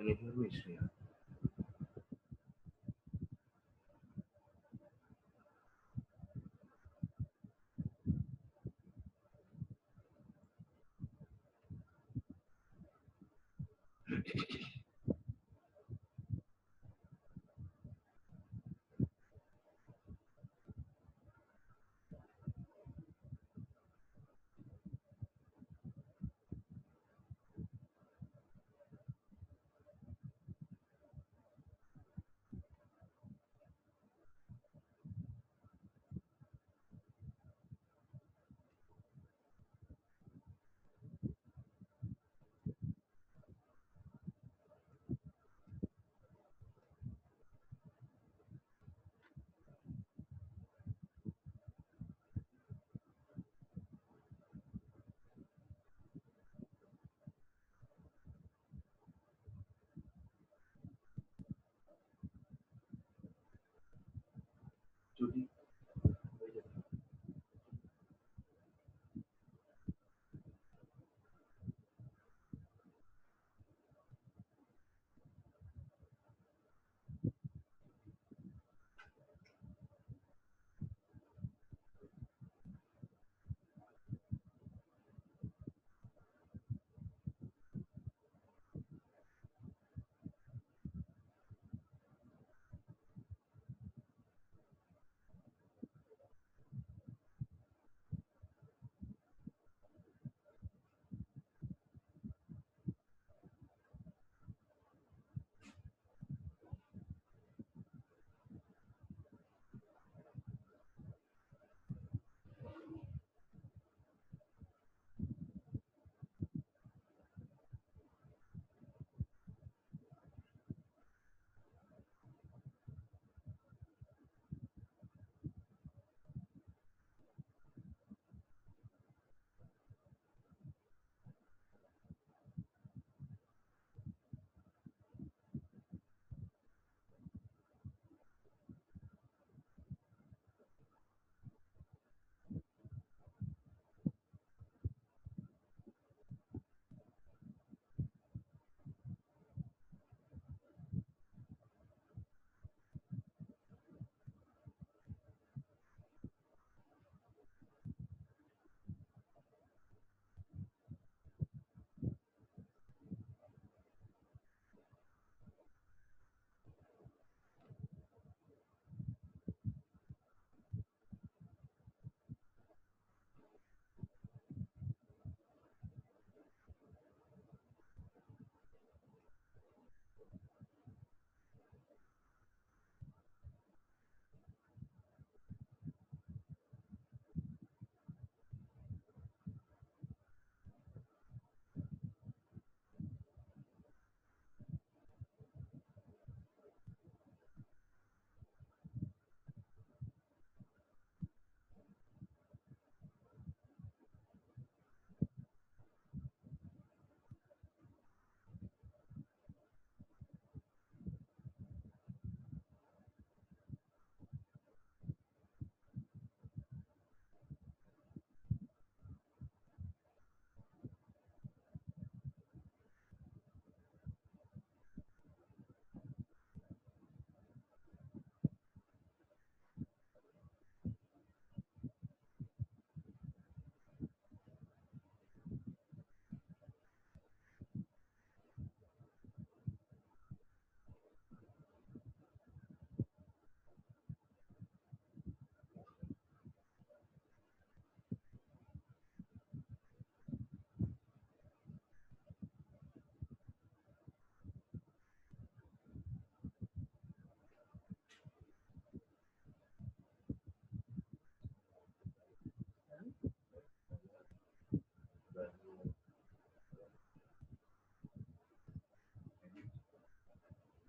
Can you hear me, Shreya? Judy?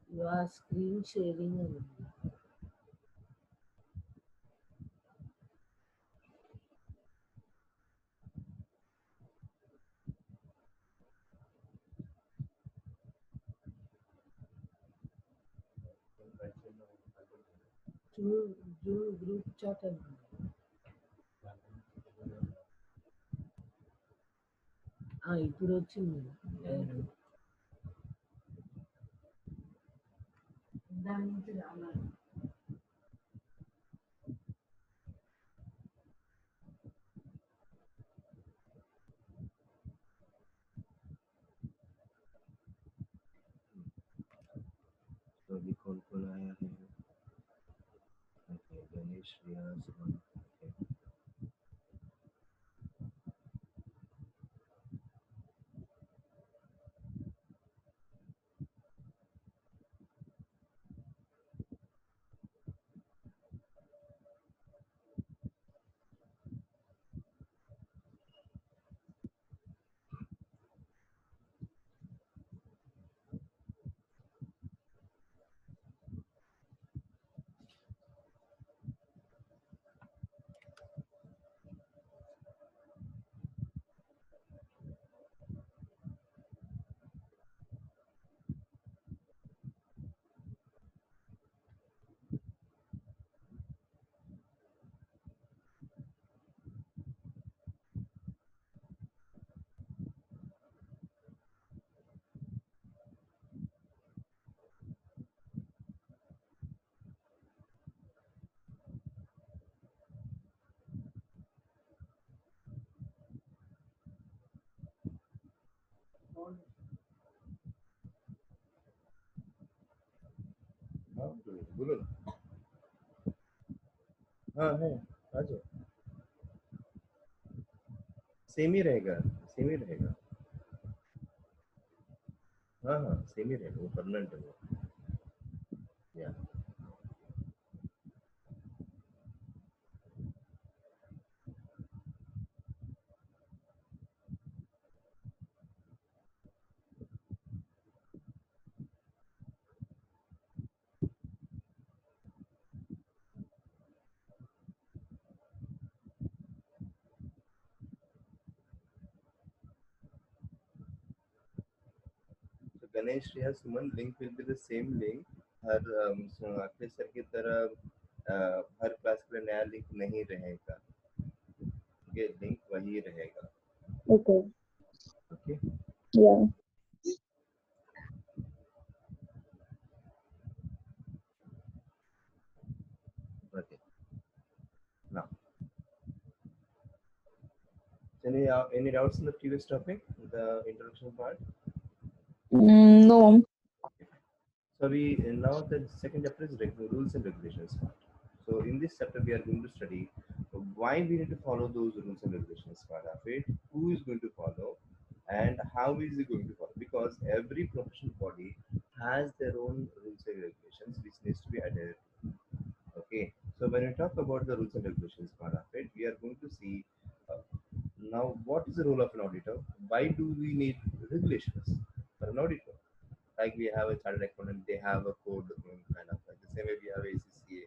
You are screen sharing only. జూ group chat అండి. ఇప్పుడు వచ్చింది. దాని నుంచి రావాలి. तो अभी कौन-कौन आया है? ओके, गणेश, रिया, सुमन। ओके, हाँ, बोलो ना। हाँ, है, आ जाओ। सेम ही रहेगा, सेम ही रहेगा। हाँ, हाँ, सेम ही रहेगा, वो परमानेंट है वो। या तो Ganesh, Riya, Suman link will be the same link. हर अखिलेश सर की तरह हर क्लास के लिए नया लिंक नहीं रहेगा। ये लिंक वही रहेगा। Okay. Okay, Yeah. Okay. Now, any doubts in the previous topic, the introduction part? No. So we now the second chapter is rules and regulations part. So in this chapter we are going to study why we need to follow those rules and regulations part of it, who is going to follow, and how is he going to follow. Because every professional body has their own rules and regulations which needs to be adhered to. Okay. So when we talk about the rules and regulations part of it, we are going to see uh, now what is the role of an auditor. Why do we need regulations for an auditor? Like we have a chartered accountant, they have a code, kind of like the same way we have ACCA.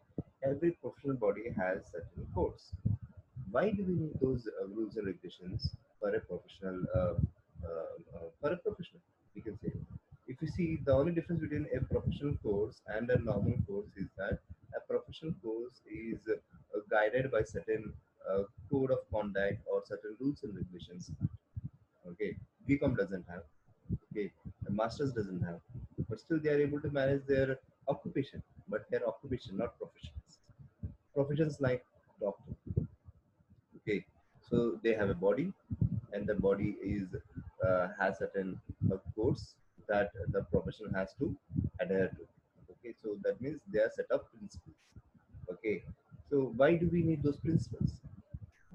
Every professional body has certain codes. Why do we need those rules and regulations for a professional? For a professional, we can say. If you see, the only difference between a professional course and a normal course is that a professional course is guided by certain code of conduct or certain rules and regulations. Okay, BCom doesn't have. Okay, the masters doesn't have, but still they are able to manage their occupation, but their occupation, not professions. Professions like doctor. Okay, so they have a body, and the body is has certain codes that the profession has to adhere to. Okay, so that means they are set of principles. Okay, so why do we need those principles?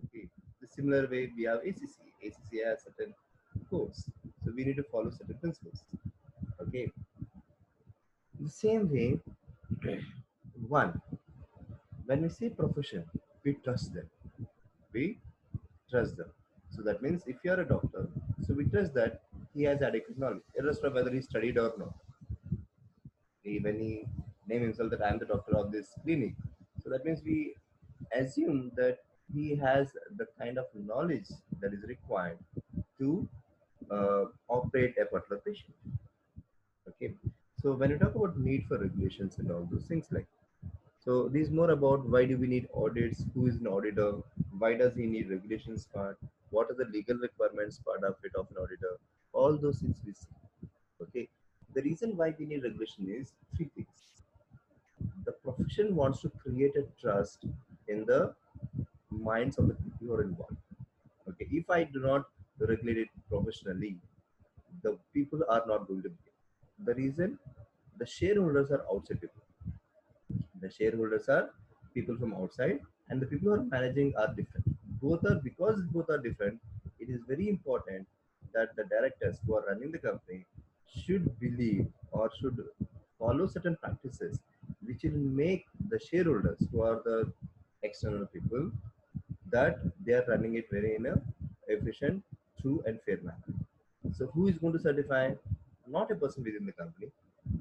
Okay, the similar way we have ACC. ACC has certain codes, so we need to follow certain principles. Okay, the same way, one, when we say profession, we trust them. We trust them. So that means if you are a doctor, so we trust that he has adequate knowledge, irrespective of whether he studied or not. When he name himself that I am the doctor of this clinic, so that means we assume that he has the kind of knowledge that is required to operate a particular patient. Okay. So when you talk about need for regulations and all those things like, so this is more about why do we need audits, who is an auditor, why does he need regulations part, what are the legal requirements part of it of an auditor, all those things we see. Okay. The reason why we need regulation is three things. section wants to create a trust in the minds of the people who are involved. Okay, if I do not regulate it professionally, the people are not going to be. The reason, the shareholders are outside people. The shareholders are people from outside, and the people who are managing are different. Both are, because both are different. It is very important that the directors who are running the company should believe or should follow certain practices which will make the shareholders, who are the external people, that they are running it very in a efficient, true, and fair manner. So who is going to certify? Not a person within the company,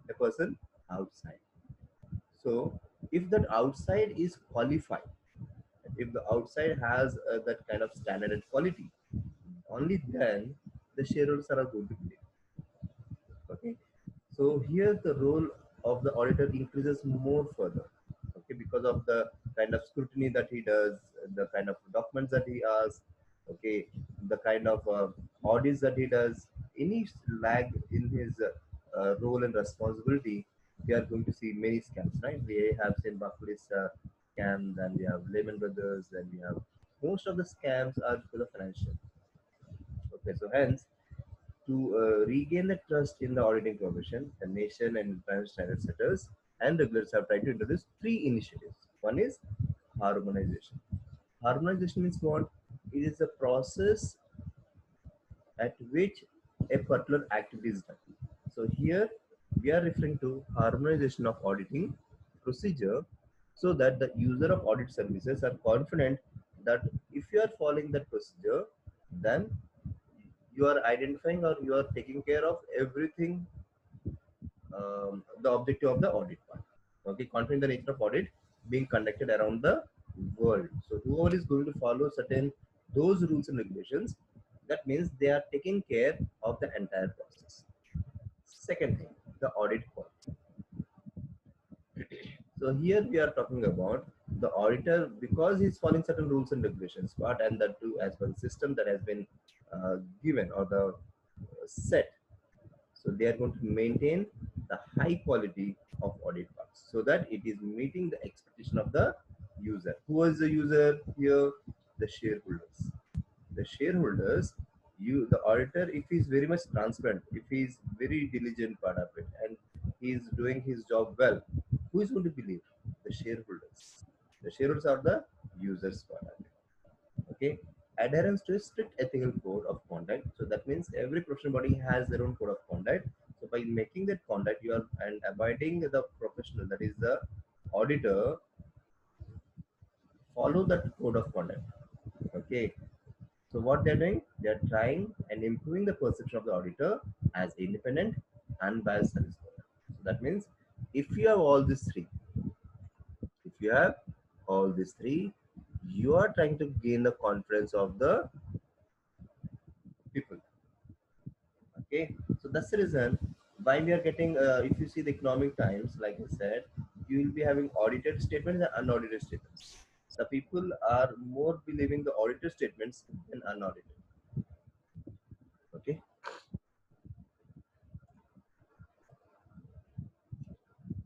a person outside. So if that outside is qualified, if the outside has that kind of standard and quality, only then the shareholders are going to believe. Okay. So here the role of the auditor increases more further. Okay, because of the kind of scrutiny that he does, the kind of documents that he asks, okay, the kind of audits that he does, any lag in his role and responsibility, we are going to see many scams, right? We have seen Barclays scam, then we have Lehman Brothers, then we have most of the scams are because of financial. Okay, so hence to regain the trust in the auditing profession, the nation and international standard setters and regulators have tried to introduce three initiatives. One is harmonization. Harmonization is what? It is a process at which a particular activity is done. So here we are referring to harmonization of auditing procedure, so that the user of audit services are confident that if you are following that procedure, then you are identifying or you are taking care of everything, the objective of the audit part. Okay, considering the nature of audit being conducted around the world. So whoever is going to follow certain those rules and regulations, that means they are taking care of the entire process. Second thing, the audit quality. So here we are talking about the auditor, because he's following certain rules and regulations part, and that too as well system that has been given or the set. So they are going to maintain the high quality of audit parts, so that it is meeting the expectation of the user. Who is the user here? The shareholders. The shareholders, you, the auditor, if he is very much transparent, if he is very diligent part of it, and he is doing his job well, who is going to believe? The shareholders. The shareholders are the users part of it. Okay, adherence to a strict ethical code of conduct. So that means every professional body has their own code of conduct. So by making that conduct, you are and abiding the professional, that is the auditor, follow that code of conduct. Okay, so what they're doing, they're trying and improving the perception of the auditor as independent, unbiased service provider. So that means if you have all these three, if you have all these three, you are trying to gain the confidence of the people. Okay, so that's the reason why we are getting, if you see the economic times, like I said, you will be having audited statements and unaudited statements. The people are more believing the audited statements than unaudited. Okay,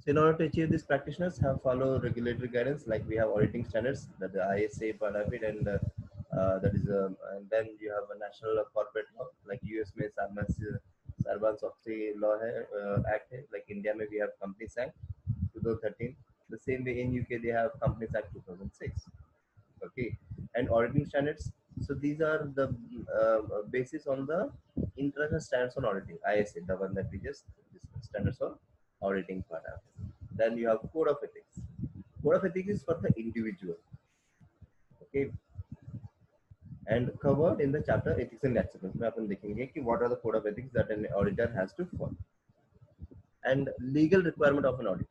so in order to achieve this, practitioners have follow regulatory guidance, like we have auditing standards, that the ISA part of it, and that is, and then you have a national corporate law, like US में Sarbanes Oxley law hai, act hai. Like India में we have Companies Act 2013. The same way in UK they have Companies Act 2006. Okay, and auditing standards. So these are the basis on the international standards on auditing, ISA, the one that we just discussed, standards on auditing part of it. Then you have code of ethics. Code of ethics is for the individual. Okay, and covered in the chapter ethics and acceptance. में अपन देखेंगे कि what are the code of ethics that an auditor has to follow, and legal requirement of an auditor.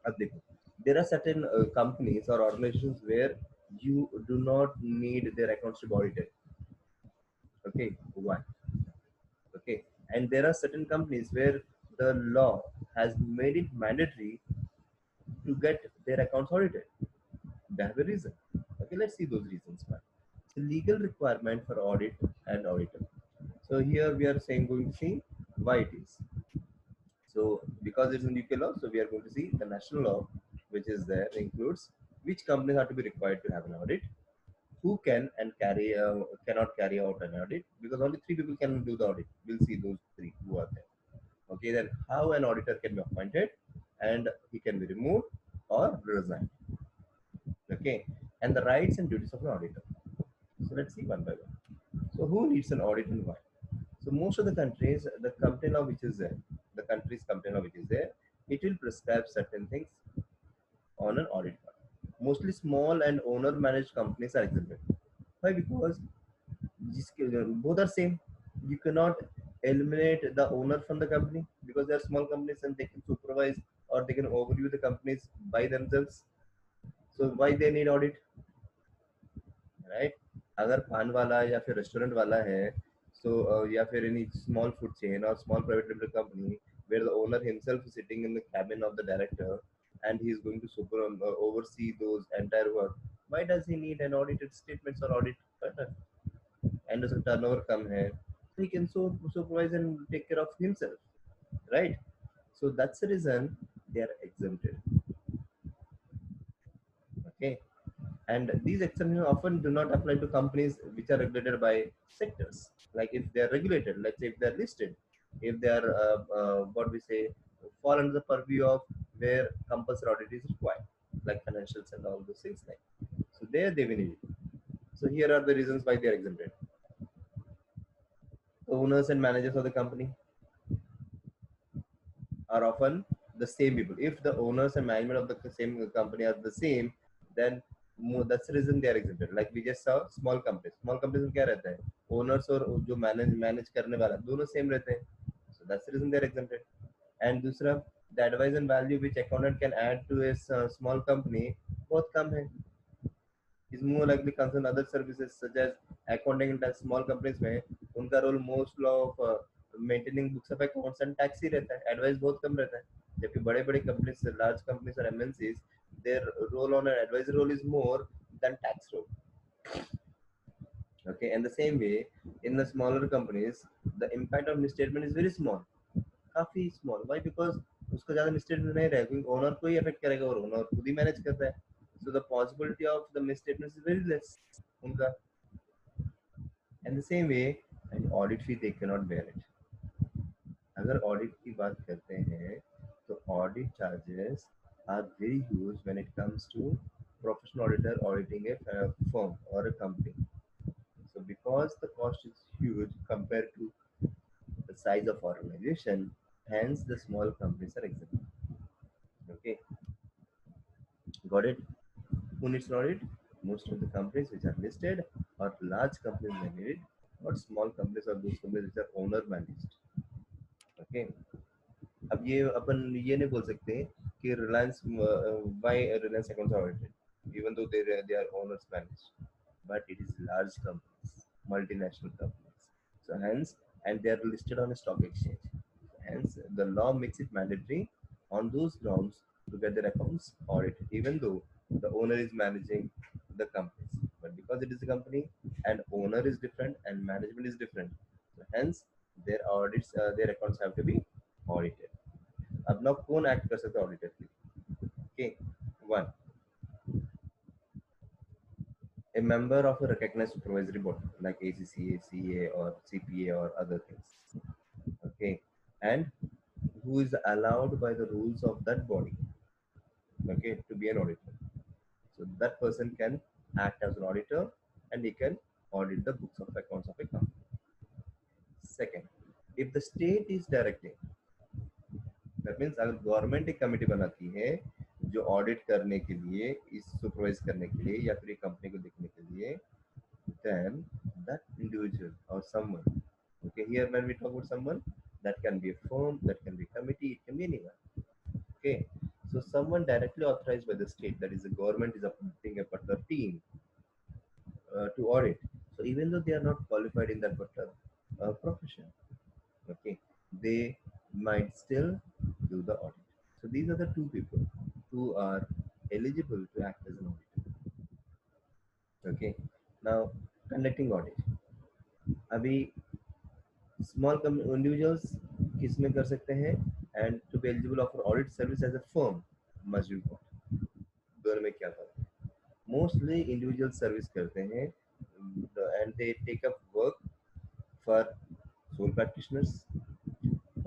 अब देखो, there are certain companies or organizations where you do not need their accounts to be audited. Okay, why? Okay, and there are certain companies where the law has made it mandatory to get their accounts audited. They have a reason. Okay, let's see those reasons. It's a legal requirement for audit and auditor. So here we are saying, going to see why it is. So because it's in UK law, so we are going to see the national law, which is there includes which companies are to be required to have an audit, who can and cannot carry out an audit, because only three people can do the audit. We'll see those three who are there. Okay, then how an auditor can be appointed, and he can be removed or resigned. Okay, and the rights and duties of an auditor. So let's see one by one. So who needs an audit and why? So most of the countries, the company law which is there, the country's company law which is there, it will prescribe certain things on an audit part. Mostly small and owner managed companies are exempted. Why? Because both are same. You cannot eliminate the owner from the company because they are small companies and they can supervise or they can overview the companies by themselves. So why they need audit, right? अगर पान वाला या फिर restaurant वाला है, so या फिर any small food chain or small private limited company where the owner himself is sitting in the cabin of the director and he is going to oversee those entire work, why does he need an audited statements or audit partner? And does turnover come here, so he can supervise and take care of himself, right? So that's the reason they are exempted. Okay, and these exemptions often do not apply to companies which are regulated by sectors. Like if they are regulated, let's say if they are listed, if they are what we say fall under the purview of where compulsory audit is required, like financials and all those things, like, so there they will need it. So here are the reasons why they are exempted. The owners and managers of the company are often the same people. If the owners and management of the same company are the same, then that's the reason they are exempted. Like we just saw small companies. Small companies में क्या रहता है? Owners और जो manage करने वाला दोनों same रहते हैं. So that's the reason they are exempted. And दूसरा, the advice and value which accountant can add to a small company बहुत कम है. Is more likely concern other services such as accounting and tax. Small companies में उनका role most of maintaining books of accounts and tax ही रहता है, advice बहुत कम रहता है. जबकि बड़े बड़े companies, large companies or MNCs, their role on an advisory role is more than tax role. Okay, and the same way in the smaller companies, the impact of misstatement is very small, काफी small. Why? Because उसका ज़्यादा misstatement नहीं रहेगा, क्योंकि owner को ही affect करेगा और owner खुद ही manage करता है. So the possibility of the misstatements is very less उनका. And the same way, an audit fee they cannot bear it. अगर audit की बात करते हैं, तो audit charges are very huge when it comes to professional auditor auditing a firm or a company. So because the cost is huge compared to the size of organization, hence the small companies are exempted. Okay, got it? Who needs an audit? Most of the companies which are listed or large companies may need it, or small companies or those companies which are owner managed. Okay. अब ये अपन ये नहीं बोल सकते कि Reliance why Reliance accounts are audited even though they are owners managed, but it is large companies, multinational companies, so hence, and they are listed on a stock exchange, hence the law makes it mandatory on those grounds to get their accounts audited even though the owner is managing the companies, but because it is a company and owner is different and management is different, so hence their audits their accounts have to be audited. अब ना कौन act कर सकता है auditor के लिए? Okay, one, a member of a recognized supervisory body like ACCA, CA, or CPA, or other things. Okay, and who is allowed by the rules of that body, okay, to be an auditor. So that person can act as an auditor and he can audit the books of accounts of a company. Second, if the state is directing, that means अगर government एक committee बनाती है जो audit करने के लिए, इस supervise करने के लिए या फिर एक कंपनी को देखने के लिए, then that individual or someone, okay, here when we talk about someone, that can be a firm, that can be a committee, it can be anyone. Okay, so someone directly authorized by the state, that is the government is appointing a particular team to audit, so even though they are not qualified in that particular profession, okay, they might still do the audit. So these are the two people who are eligible to act as an auditor. Okay, now conducting audit, अभी small individuals किस में कर सकते हैं, and to be eligible of audit service as a firm must be what? दोनों में क्या फर्क है? मोस्टली इंडिविजुअल सर्विस करते हैं and they take up work for sole practitioners,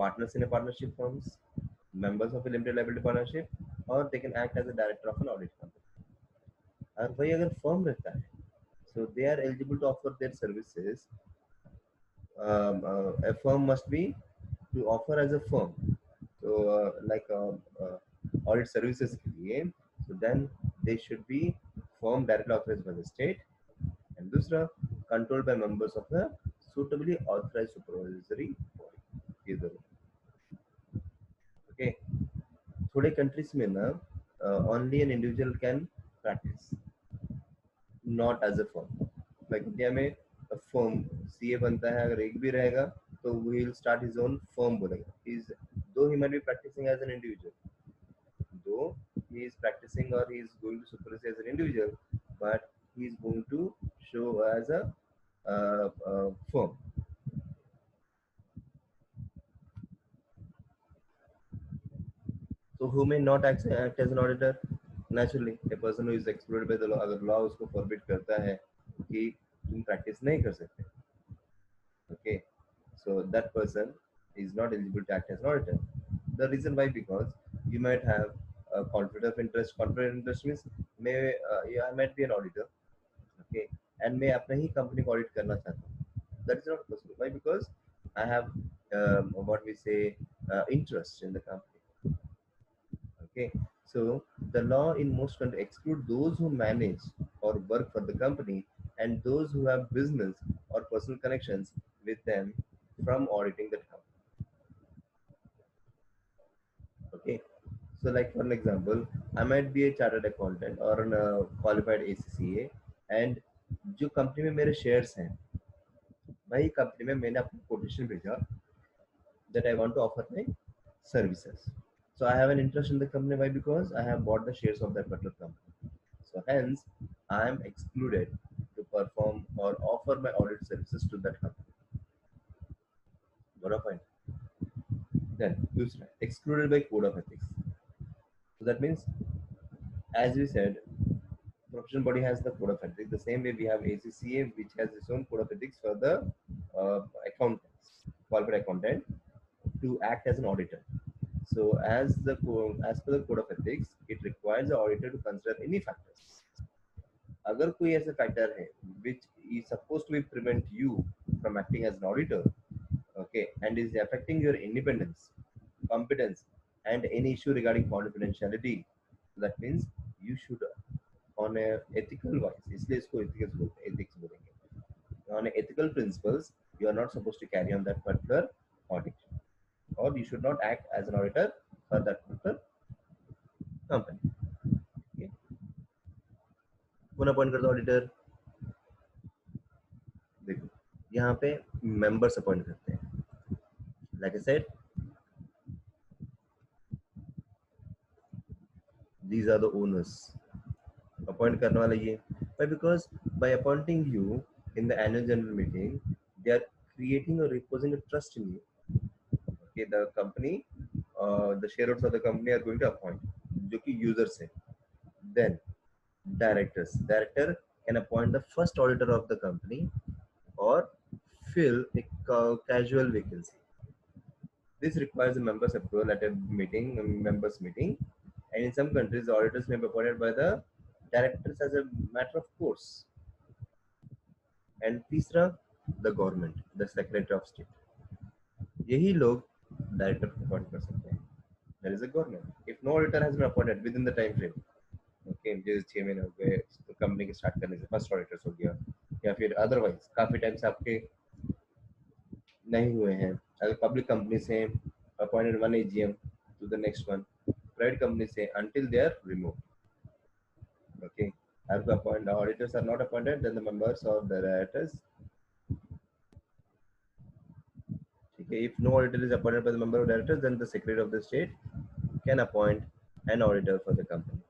partners in a partnership firms, members of a limited liability partnership, or they can act as a director of an audit company. और वही अगर firm रहता है, so they are eligible to offer their services. A firm must be to offer as a firm. So like audit services के लिए, so then they should be firm directly authorized by the state, and दूसरा controlled by members of the suitably authorized supervisory body. ये दोनों. Okay. थोड़े countries में ना only an individual can practice, not as a firm. Like India में firm CA बनता है, अगर एक भी रहेगा तो he will start his own firm बोलेगा. He's though he might be practicing as an individual, though he is practicing or he is going to supervise as an individual, but he is going to show as a firm. So who may not act as an auditor? Naturally, a person who is excluded by the law. अगर law उसको forbid करता है कि तुम practice नहीं कर सकते, okay, so that person is not eligible to act as an auditor. The reason why, because you might have a conflict of interest. Conflict of interest means I might be an auditor, okay, and मैं अपने ही company को audit करना चाहता हूँ. That is not possible. Why? Because I have what we say interest in the company. Okay, so the law in most countries exclude those who manage or work for the company and those who have business or personal connections with them from auditing that company. Okay, so like for an example, I might be a chartered accountant or a qualified ACCA, and जो company में मेरे shares हैं, वही company में मैंने अपना quotation भेजा that I want to offer my services. So I have an interest in the company. Why? Because I have bought the shares of that particular company. So hence, I am excluded to perform or offer my audit services to that company. Got a point? Then, excluded by code of ethics. So that means, as we said, professional body has the code of ethics. The same way we have ACCA, which has its own code of ethics for the accountants, qualified accountant, to act as an auditor. So as per the code of ethics, it requires the auditor to consider any factors. अगर कोई ऐसा factor है which is supposed to be prevent you from acting as an auditor, okay, and is affecting your independence, competence, and any issue regarding confidentiality, that means you should on a ethical wise, इसलिए इसको ethics बोलेंगे. On ethical principles, you are not supposed to carry on that particular audit, or you should not act as an auditor for that particular company. Okay. कौन appoint करता है auditor? देखो यहाँ पे members appoint करते हैं. Like I said, these are the owners. Appoint करने वाला ये. Why? Because by appointing you in the annual general meeting, they are creating or reposing a trust in you. Okay, the company, the shareholders of the company are going to appoint, जो कि users है. Then director can appoint the first auditor of the company or fill a casual vacancy. This requires a member's approval at a members meeting, and in some countries, the auditors may be appointed by the directors as a matter of course. And तीसरा, the government, the secretary of state. यही लोग director को appoint कर सकते हैं. There is a government. If no auditor has been appointed within the time frame, okay, जैसे 6 महीने हो गए तो कंपनी के स्टार्ट करने से फर्स्ट ऑडिटर्स हो गया, या फिर अदरवाइज काफी टाइम से आपके नहीं हुए हैं. अगर पब्लिक कंपनी से appointed one AGM to the next one, private company से until they are removed. Okay, as the appointed auditors are not appointed, then the members or the directors. Okay, if no auditor is appointed by the member of directors, then the secretary of the state can appoint an auditor for the company.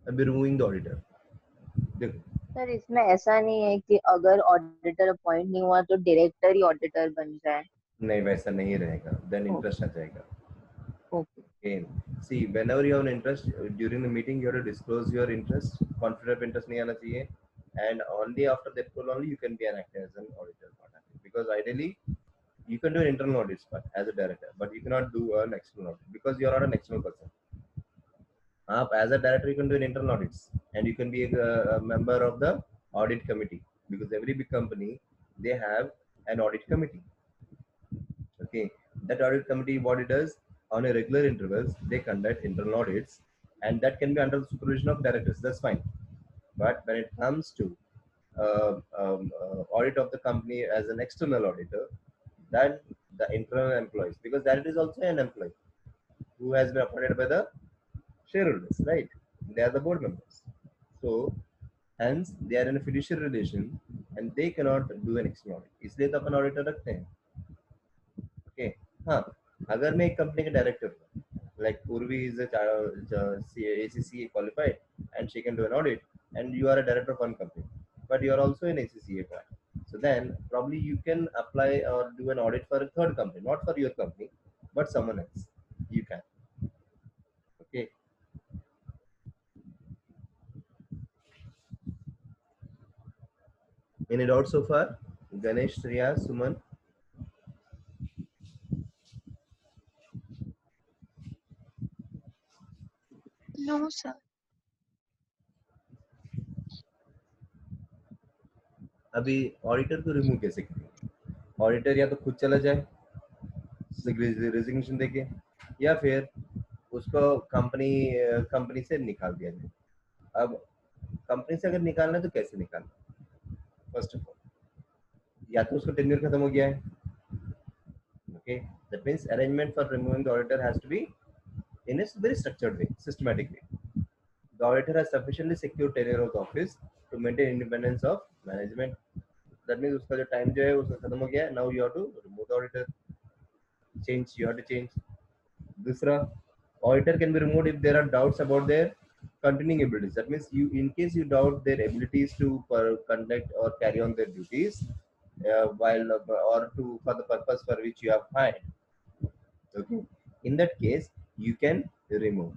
I'll be removing the auditor. Sir इसमें ऐसा नहीं है कि अगर auditor appoint नहीं हुआ तो director ही auditor बन जाए? नहीं, वैसा नहीं रहेगा. देन इंटरेस्ट आ जाएगा. Okay. Okay. See, whenever you have an interest during the meeting, you have to disclose your interest. Conflict of interest नहीं आना चाहिए. And only after that call only you can be an acting as an auditor. Because ideally, you can do an internal audits part as a director, but you cannot do an external audit because you are not an external person. As a director, you can do an internal audits, and you can be a member of the audit committee because every big company they have an audit committee. Okay, that audit committee, what it does on a regular intervals, they conduct internal audits, and that can be under the supervision of directors. That's fine. But when it comes to audit of the company as an external auditor, then the internal employees, because that is also an employee who has been appointed by the shareholders, right? They are the board members. So hence they are in a fiduciary relation and they cannot do an external audit. इसलिए तो अपन auditor रखते हैं. Okay. हाँ, अगर मैं एक company का director हूँ, like Urvi is a ACCA qualified and she can do an audit, and you are a director of one company, but you are also an ACCA part. So then probably you can apply or do an audit for a third company, not for your company, but someone else. You can. Okay. Any doubt so far? Ganesh, Shreya, Suman. No, sir. अभी auditor को remove कैसे करें? Auditor या तो खुद चला जाए resignation देके, या फिर उसको कंपनी से निकाल दिया जाए. अब कंपनी से अगर निकालना है तो कैसे निकालना? फर्स्ट ऑफ ऑल, या तो उसका टेन्योर खत्म हो गया है. Okay, that means arrangement for removing the auditor has to be in a very structured way, systematic way. The auditor has sufficiently secured tenure of the office to maintain independence of management. That means उसका जो time जो है उसका खत्म हो गया है. Now you have to remove the auditor. Change, you have to change. दूसरा, auditor can be removed if there are doubts about their continuing abilities. That means you, in case you doubt their abilities to conduct or carry on their duties while or to for the purpose for which you have hired. Okay, in that case you can remove.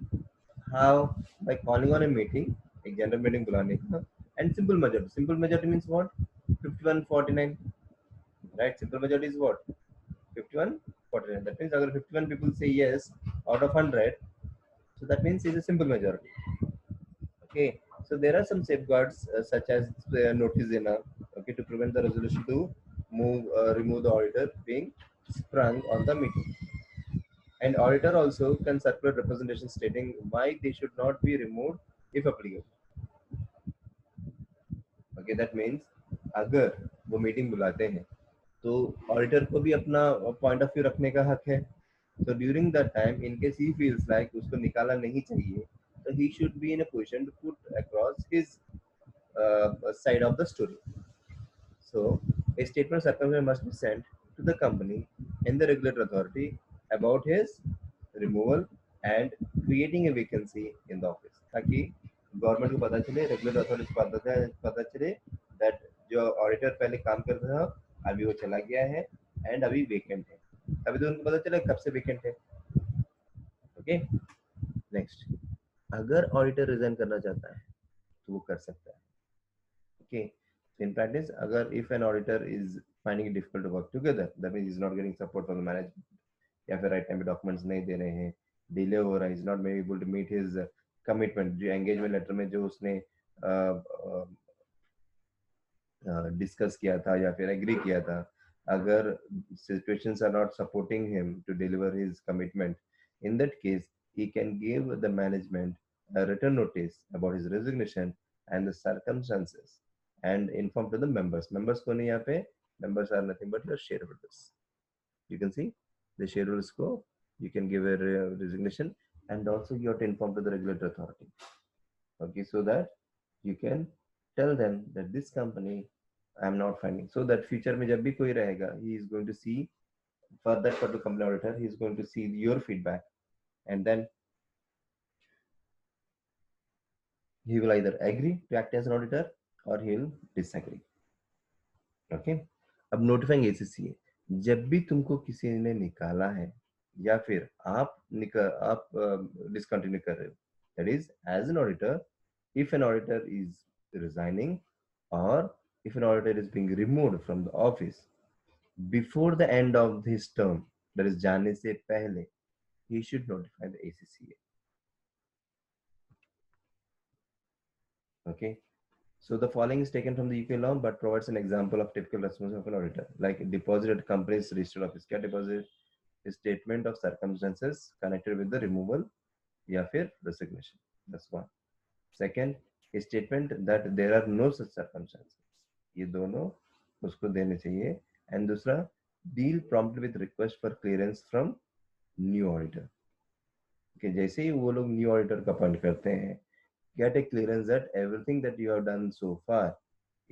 How? By calling on a meeting, एक general meeting बुलाने का, and simple majority. Simple majority means what? 51-49, right? Simple majority is what? 51-49. That means अगर 51 people say yes out of 100, so that means it's a simple majority. Okay, so there are some safeguards such as notice enough, okay, to prevent the resolution to remove the auditor being sprung on the meeting. And auditor also can circulate representation stating why they should not be removed if applicable. Okay, that means अगर वो meeting बुलाते हैं तो auditor को भी अपना point of view रखने का हक है. So during that time, in case he feels like उसको निकाला नहीं चाहिए, so he should be in a position to put across his side of the story. So a statement circular must be sent to the company and the regulatory authority about his removal and creating a vacancy in the office, ताकि government को पता चले, regulatory authority को पता चले that जो auditor पहले काम करता था अभी वो चला गया है एंड अभी वेकेंट है. अभी तो उनको पता चला कब से वेकेंट है. ओके, नेक्स्ट, अगर ऑडिटर रिजाइन करना चाहता है तो वो कर सकता है. Okay, so in practice, agar if an auditor is finding it difficult to work together, that means he's not getting support from the management, या फिर right time पे documents नहीं दे रहे हैं, delay हो रहा है, he's not able to meet his commitment, जो engagement letter में जो उसने डिस्कस किया था या फिर एग्री किया था, अगर situations are not supporting him to deliver his commitment, in that case he can give the management a written notice about his resignation and the circumstances and inform to the members. Members को नहीं, यहाँ पे members are nothing but your shareholders. You can see the shareholders को you can give a resignation, and also you have to inform to the regulatory authority. Okay, so that you can tell them that this company I am not finding, so that future में जब भी कोई रहेगा, he is going to see for that particular company auditor, he is going to see your feedback, and then he will either agree to act as an auditor or he will disagree. Okay, अब notifying ACCA, जब भी तुमको किसी ने निकाला है, या फिर आप डिसकंटिन्यू कर रहे हो. That is as an auditor, if an auditor is resigning or if an auditor is being removed from the office before the end of his term, that is जाने से पहले, he should notify the ACCA. Okay. So the following is taken from the UK law but provides an example of typical response of an auditor. Like deposit at company's registered office क्या deposit, a statement of circumstances connected with the removal या फिर resignation. That's one. Second, a statement that there are no such circumstances. ये दोनों उसको देने चाहिए. And दूसरा, deal prompt with request for clearance from new auditor. कि जैसे ही वो लोग न्यू ऑडिटर का अपॉइंट करते हैं, get a clearance that everything that you have done so far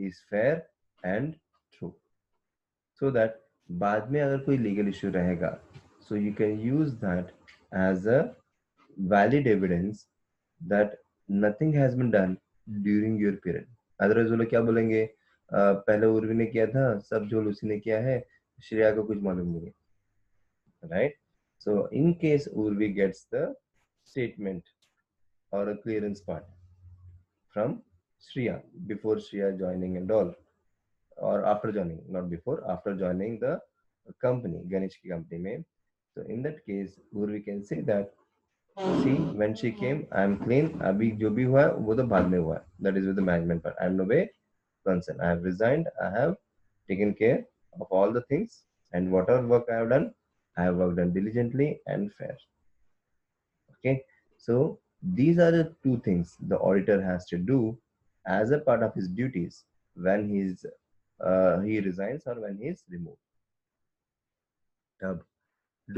is fair and true, so that बाद में अगर कोई लीगल इश्यू रहेगा, so you can use that as a valid evidence that nothing has been done during your period. Otherwise वो लोग क्या बोलेंगे, पहले उर्वी ने किया था, सब जो उसी ने किया है, श्रेया को कुछ मालूम नहीं है, right. So in case Urvi gets the statement or a clearance part from Shreya before Shreya joining and all, or after joining, not before, after joining the company, Ganesh ki company mein. So in that case, Urvi can say that, see, when she came, I am clean. अभी जो भी हुआ वो तो बाद में हुआ. That is with the management part. I am no way concerned. I have resigned. I have taken care of all the things, and whatever work I have done, I have worked done diligently and fair. Okay, so these are the two things the auditor has to do as a part of his duties when he resigns or when he is removed. अब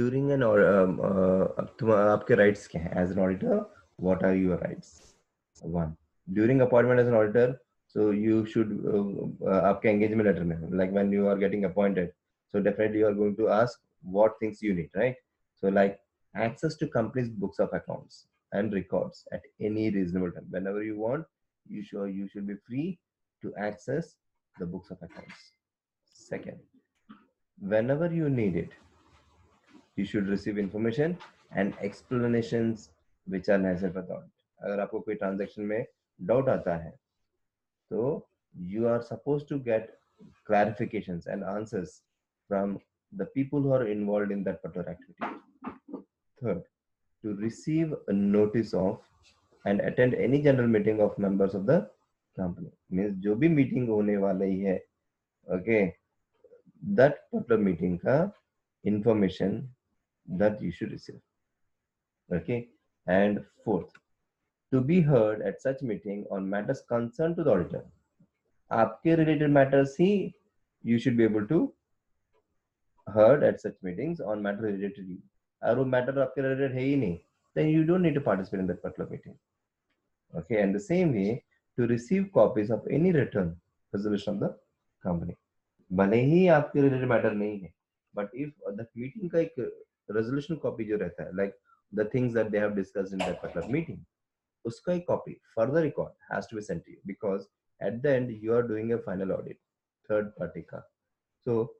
during an अब आपके rights क्या हैं as an auditor? What are your rights? One, during appointment as an auditor, so you should आपके engagement letter में, like when you are getting appointed, so definitely you are going to ask what things you need, right? So like access to company's books of accounts and records at any reasonable time. Whenever you want, you should be free to access the books of accounts. Second, whenever you need it, you should receive information and explanations which are necessary for the audit. अगर आपको कोई transaction में doubt आता है, तो you are supposed to get clarifications and answers from the people who are involved in that particular activity. Third, to receive a notice of and attend any general meeting of members of the company. Means जो भी meeting होने वाला ही है, okay, that particular meeting का information that you should receive. Okay, and fourth, to be heard at such meeting on matters concerned to the auditor. आपके related matters he you should be able to heard at such meetings on matter related to you. अगर वो matter आपके related है ही नहीं, then you don't need to participate in that particular meeting. Okay, and the same way, to receive copies of any return resolution of the company. भले ही आपके related matter नहीं है, but if that meeting का एक resolution copy जो रहता है, like the things that they have discussed in that particular meeting, उसका एक copy further record has to be sent to you, because at the end you are doing a final audit, third party का. So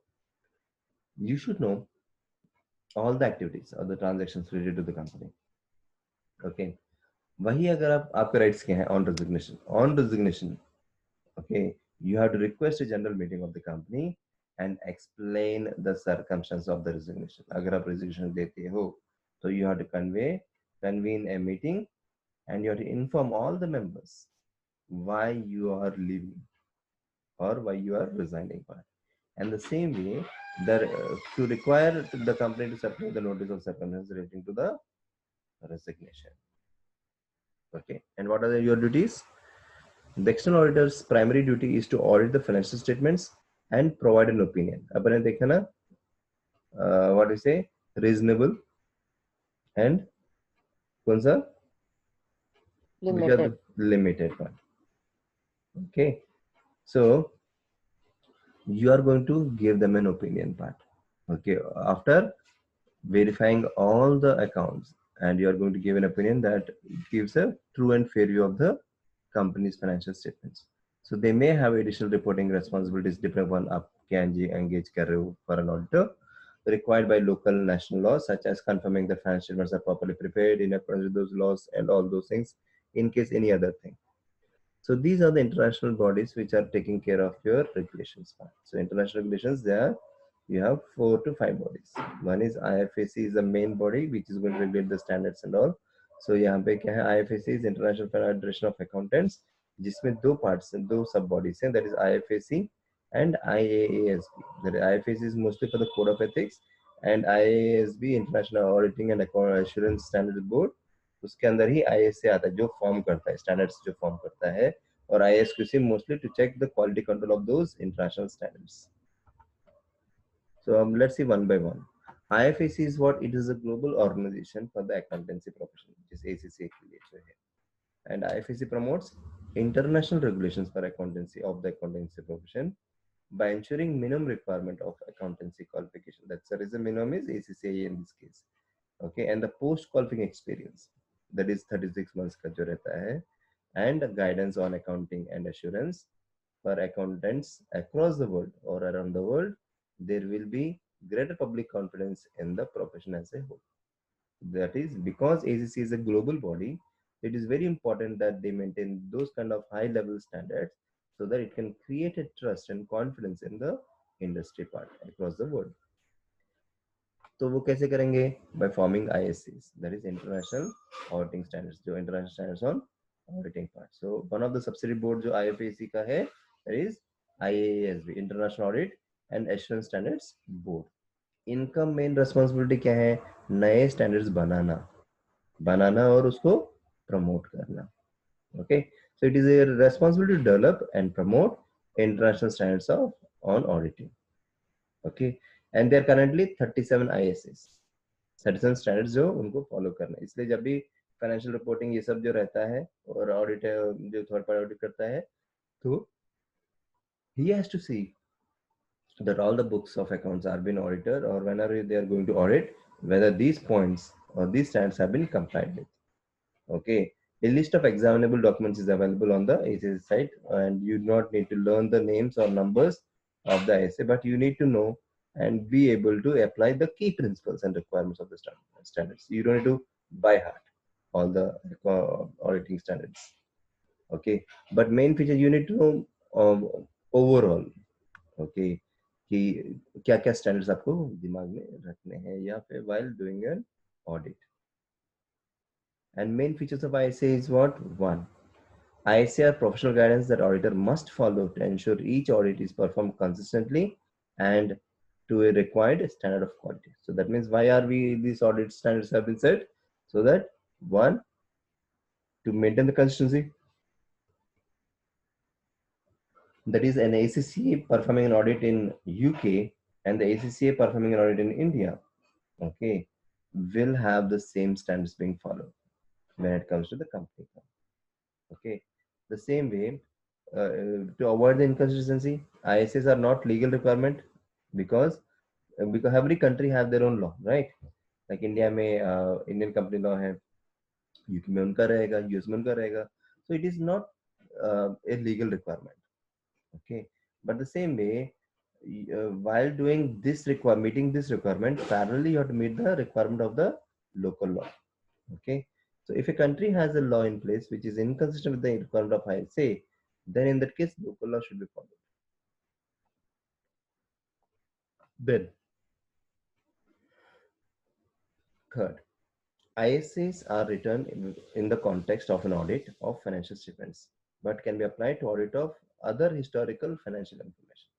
you should know all the activities or the transactions related to the company. Okay. वही अगर आपके rights क्या हैं on resignation. On resignation, okay, you have to request a general meeting of the company and explain the circumstances of the resignation. अगर आप resignation देते हो, so you have to convene a meeting and you have to inform all the members why you are leaving or why you are resigning. And the same way, to require the company to supply the notice of circumstances relating to the resignation. Okay, and what are your duties? The external auditor's primary duty is to audit the financial statements and provide an opinion. अपने देखा ना, what do you say, reasonable and कौन सा? Limited. Limited one. Okay, so you are going to give them an opinion part. Okay, after verifying all the accounts, and you are going to give an opinion that gives a true and fair view of the company's financial statements. So they may have additional reporting responsibilities depending on आप क्या engage कर रहे हो for an auditor. required by local national laws, such as confirming the financial statements are properly prepared in accordance with those laws and all those things, in case any other thing. So these are the international bodies which are taking care of your regulations part. So international regulations, there you have 4 to 5 bodies. One is IFAC is the main body which is going to regulate the standards and all. So यहाँ पे क्या है, IFAC is International Federation of Accountants, जिसमें दो parts हैं, दो sub bodies हैं, that is IFAC and IAASB. That IFAC is mostly for the code of ethics and IASB International Auditing and Assurance Standards Board. उसके अंदर ही ISA आता है जो फॉर्म करता है स्टैंडर्ड्स, जो फॉर्म करता है, और ISQC mostly to check the quality control of those international standards. So let's see one by one. IFAC is what? It is a global organization for the accountancy profession, which is ACCA के लिए जो है. And IFAC promotes international regulations for accountancy of the accountancy profession by ensuring minimum requirement of accountancy qualification. That's the reason minimum is ACCA in this case. Okay, and the post qualifying experience, that is 36 months का जो रहता है, and guidance on accounting and assurance for accountants across the world or around the world. There will be greater public confidence in the profession as a whole. That is because ACC is a global body, it is very important that they maintain those kind of high level standards so that it can create a trust and confidence in the industry part across the world. तो वो कैसे करेंगे? By forming ISCs, that is International Auditing Standards, जो International Standards on Auditing part. So one of the subsidiary board जो IFAC का है, that is IASB, International Audit and Assurance Standards Board. इनका main responsibility क्या है? नए standards बनाना और उसको प्रमोट करना. Okay, so it is a responsibility to develop and promote international standards on auditing. Okay, and there are currently 37 ISAs, 37 standards जो उनको follow करना है. इसलिए जब भी फाइनेंशियल रिपोर्टिंग ये सब जो रहता है और ऑडिट जो थर्ड पार्टी ऑडिट करता है, तो he has to see that all the books of accounts are being audited, or whenever they are going to audit, whether these points or these standards have been complied with. Okay, a list of examinable documents is available on the ACC site, and you do not need to learn the names or numbers of the ISA, but you need to know and be able to apply the key principles and requirements of the standards. You don't need to by heart all the auditing standards. Okay, but main feature you need to know overall. Okay, कि क्या क्या standards आपको दिमाग में रखने हैं या फिर while doing an audit. And main features of ISA is what? One, ISA are professional guidance that auditor must follow to ensure each audit is performed consistently and to a required standard of quality. So that means why are these audit standards have been set? So that one, to maintain the consistency. That is an ACCA performing an audit in UK and the ACCA performing an audit in India, okay, will have the same standards being followed when it comes to the company. Okay, the same way, to avoid the inconsistency, ISAs are not legal requirement because every country has their own law, right? Like India में Indian company law है, UK में उनका रहेगा, US में उनका रहेगा. So it is not a legal requirement. Okay, but the same way, while doing this meeting this requirement, parallelly you have to meet the requirement of the local law. Okay, so if a country has a law in place which is inconsistent with the requirement of ISA, then in that case local law should be followed. Then third, ISAs are written in the context of an audit of financial statements, but can be applied to audit of other historical financial information.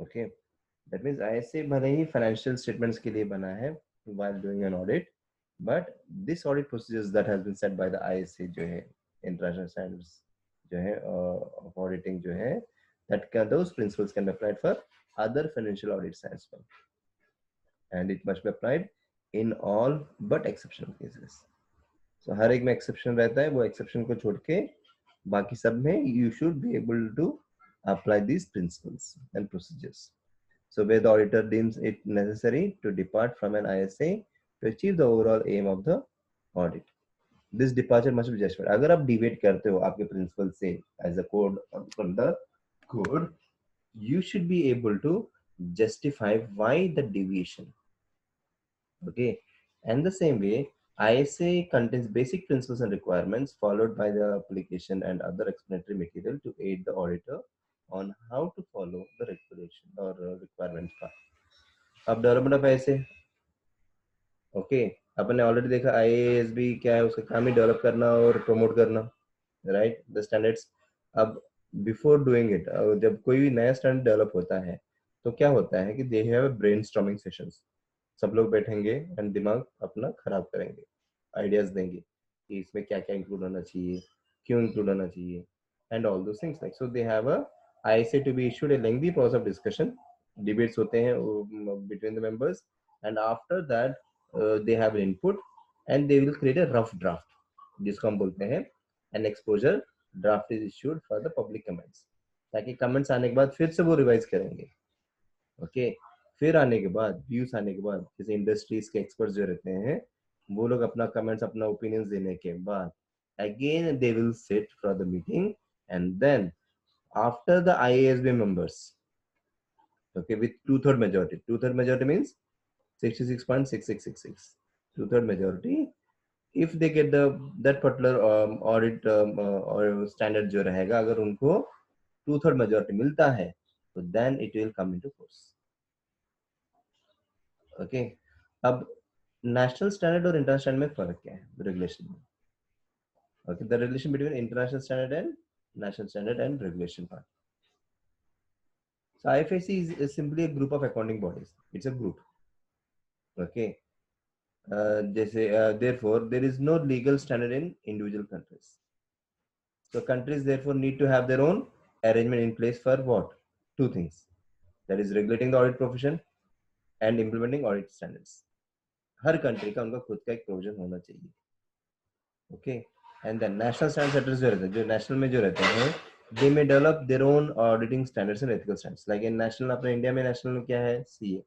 Okay, that means ISA भले ही financial statements के लिए बना है while doing an audit, but this audit procedures that has been set by the ISA जो है international standards जो है of auditing जो है, those principles can be applied for other financial audits as well, and it must be applied in all but exceptional cases. So हर एक में exception रहता है, वो exception को छोड़ के बाकी सब में you should be able to apply these principles and procedures. So where the auditor deems it necessary to depart from an ISA to achieve the overall aim of the audit, this departure must be justified. अगर आप deviate करते हो आपके principle से as a code from the code, you should be able to justify why the deviation. Okay, and the same way, ISA contains basic principles and requirements followed by the application and other explanatory material to aid the auditor on how to follow the regulation or requirements part. अब development of ISA, okay, अपन ने already देखा IAS भी क्या है, उसका काम ही develop करना और प्रमोट करना, राइट, द स्टैंडर्ड्स. अब बिफोर डूइंग इट, जब कोई भी नया स्टैंडर्ड डेवलप होता है तो क्या होता है कि दे हैव ब्रेनस्टॉर्मिंग सेशंस. सब लोग बैठेंगे एंड दिमाग अपना खराब करेंगे, आइडियाज देंगे कि इसमें क्या क्या इंक्लूड होना चाहिए, क्यों इंक्लूड होना चाहिए, and all those things. Like so they have a ISA to be issued, a lengthy process of discussion, debates होते हैं between the members, and after that they have an input and they will create a rough draft, जिसको हम बोलते हैं an exposure draft is issued for the public comments, ताकि comments आने के बाद फिर से वो रिवाइज करेंगे. ओके, फिर आने के बाद व्यूज आने के बाद जैसे इंडस्ट्रीज के एक्सपर्ट्स जो रहते हैं वो लोग अपना कमेंट्स अपना ओपिनियंस देने के बाद again they will sit for the meeting and then after the IASB members, okay, with two-third majority means 66.6666, two-third majority, if they get the that particular audit or standard जो रहेगा, अगर उनको two-third majority मिलता है तो then it will come into force. Okay, अब national standard और international standard में फर्क क्या है रेगुलेशन में? Okay, the relation between international standard and national standard and regulation part. So IFSC is simply a group of accounting bodies. It's a group. Okay. Therefore, there is no legal standard in individual countries. So countries therefore need to have their own arrangement in place for what? Two things. That is regulating the audit profession and implementing audit standards. हर country का उनका खुद का एक provision होना चाहिए. Okay, and then national standard setters जो रहते हैं, जो नेशनल में जो रहते हैं, they may develop their own auditing standards and ethical standards. Like in national, अपने इंडिया में नेशनल में क्या है, CA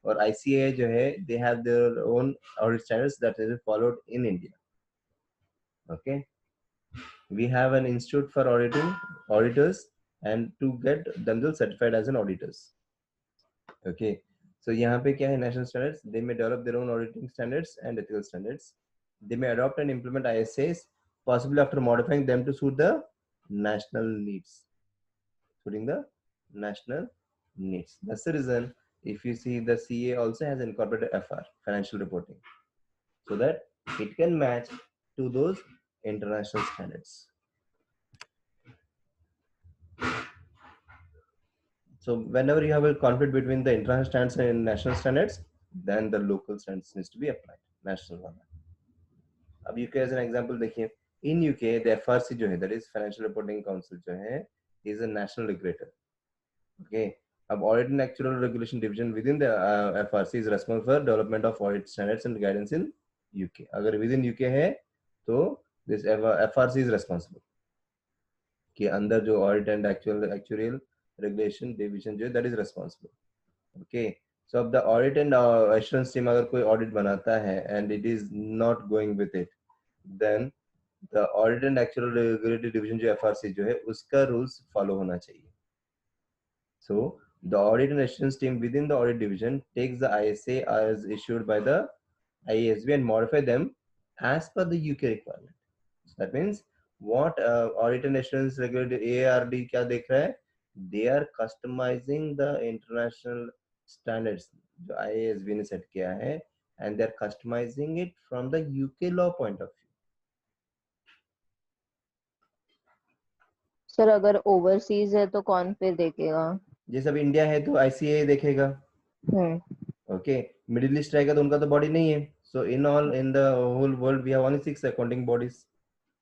और ICA जो है, they have their own audit standards that is followed in India. Okay, we have an institute for auditing auditors and to get themselves certified as an auditors. Okay, so यहाँ पे क्या है, national standards, they may develop their own auditing standards and ethical standards. They may adopt and implement ISAs, possibly after modifying them to suit the national needs. Suiting the national needs. That's the reason if you see the CA also has incorporated FR, financial reporting, so that it can match to those international standards. So whenever you have a conflict between the international standards and national standards, then the local standards needs to be applied, national one. अब UK as an example देखिए, in UK the FRC जो है, that is financial reporting council जो है, is a national regulator. Okay, अब audit and actual regulation division within the FRC is responsible for development of audit standards and guidance in UK. अगर within UK है तो this FRC is responsible कि अंदर जो audit and actual regulation division जो है, that is responsible. Okay, so अब the audit and assurance team अगर कोई audit बनाता है and it is not going with it, then the audit and actual regulatory division जो FRC जो है, उसका rules follow होना चाहिए. So the audit and assurance team within the audit division takes the ISA as issued by the IASB and modify them as per the UK requirement. So that means what audit and assurance regulatory AARD क्या देख रहा है, they are customizing the international standards जो IASB ने set किया है, and they are customizing it from the UK law point of view. Sir अगर overseas है तो कौन फिर देखेगा? जैसे अब इंडिया है तो ICA देखेगा. ओके, मिडिल ईस्ट रहेगा तो उनका तो बॉडी नहीं है. So in the whole world we have only 6 accounting bodies,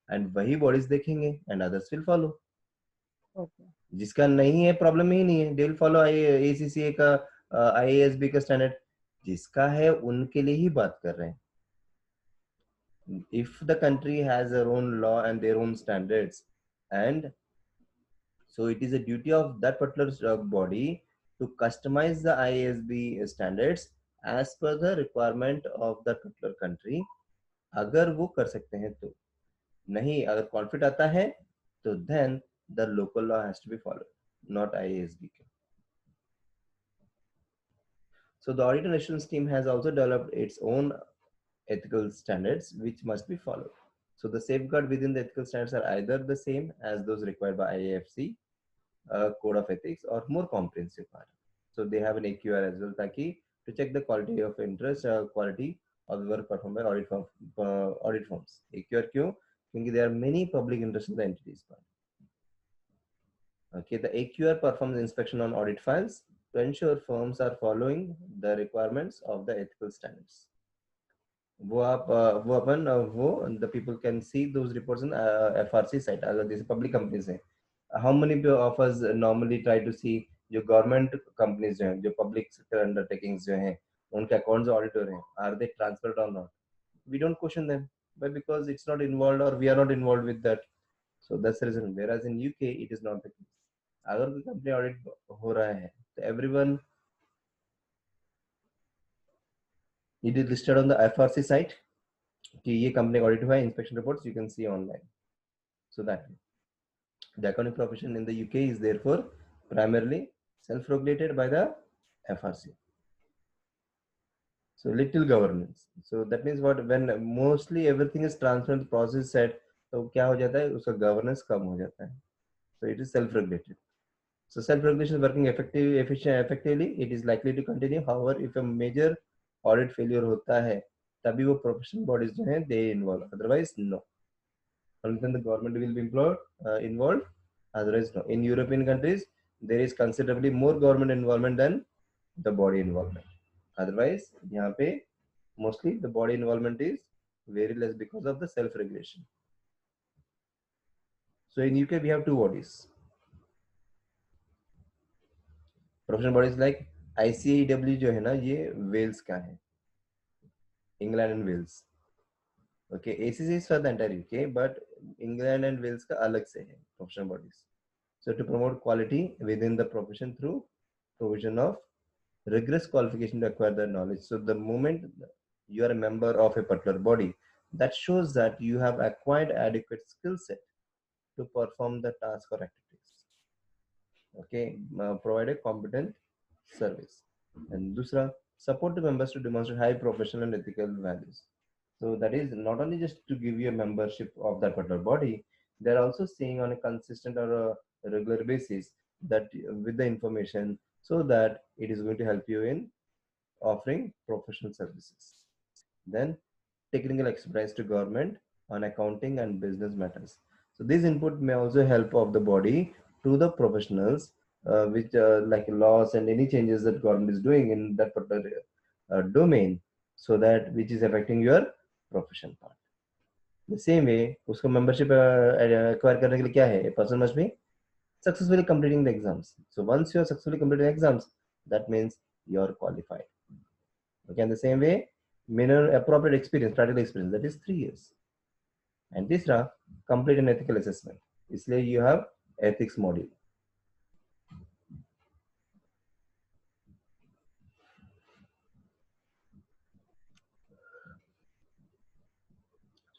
and वही बॉडीज देखेंगे एंड अदर्स विल फॉलो. जिसका नहीं है, प्रॉब्लम ही नहीं है, दे विल फॉलो ACCA का IASB का स्टैंडर्ड. जिसका है उनके लिए ही बात कर रहे हैं. If the country has their own law and their own standards, and so it is a duty of that particular body to customize the IASB standards as per the requirement of that particular country. अगर वो कर सकते हैं तो, नहीं अगर conflict आता है तो then the local law has to be followed, not IASB. So the audit and assurance team has also developed its own ethical standards which must be followed. So the safeguard within the ethical standards are either the same as those required by IAFC code of ethics or more comprehensive part. So they have an AQR as well, taki to check the quality of interest, quality of the work performed by audit firms. AQR क्यों? क्योंकि there are many public interest in the entities part. Okay, the AQR performs inspection on audit files to ensure firms are following the requirements of the ethical standards. वो आप वो अपन वो the people can see those reports in FRC site. अगर जैसे public companies हैं, how many of us normally try to see जो government companies जो हैं, जो public sector undertakings जो हैं, उनके accounts audit हो रहे हैं, are they transparent or not? We don't question them, but because it's not involved or we are not involved with that, so that's the reason. Whereas in UK it is not the case. अगर कोई company audit हो रहा है, तो everyone it is listed on the FRC site. कि ये company audit हुआ है, inspection reports you can see online. So that the accounting profession in the UK is therefore primarily self-regulated by the FRC. So little governance. So that means what, when mostly everything is transparent, process set, तो क्या हो जाता है, उसका governance कम हो जाता है. So it is self-regulated. So self-regulation is working effectively. It is likely to continue. However, if a major audit failure होता है, तभी वो professional bodies जो हैं they involve. Otherwise, no. Only then the government will be involved. Otherwise, no. In European countries, there is considerably more government involvement than the body involvement. Otherwise, यहाँ पे mostly the body involvement is very less because of the self-regulation. So in UK we have two bodies. Professional bodies like ICAEW जो है ना, ये Wales का है, England and Wales. Okay, ACC is for the entire UK, but England and Wales का अलग से है professional bodies. So to promote quality within the profession through provision of rigorous qualification to acquire the knowledge. So the moment you are a member of a particular body, that shows that you have acquired adequate skill set to perform the task or activities. Okay, provide a competent service. And दूसरा, support the members to demonstrate high professional and ethical values. So that is not only just to give you a membership of that particular body, they're also seeing on a consistent or a regular basis that with the information, so that it is going to help you in offering professional services. Then technical expertise to government on accounting and business matters. So this input may also help of the body to the professionals, which like laws and any changes that government is doing in that particular domain, so that which is affecting your profession part. The same way, उसको membership acquire करने के लिए क्या है? A person must be successfully completing the exams. So once you are successfully completing exams, that means you are qualified. Okay, in the same way, minimum appropriate experience, practical experience, that is 3 years. And this complete an ethical assessment. इसलिए you have ethics module.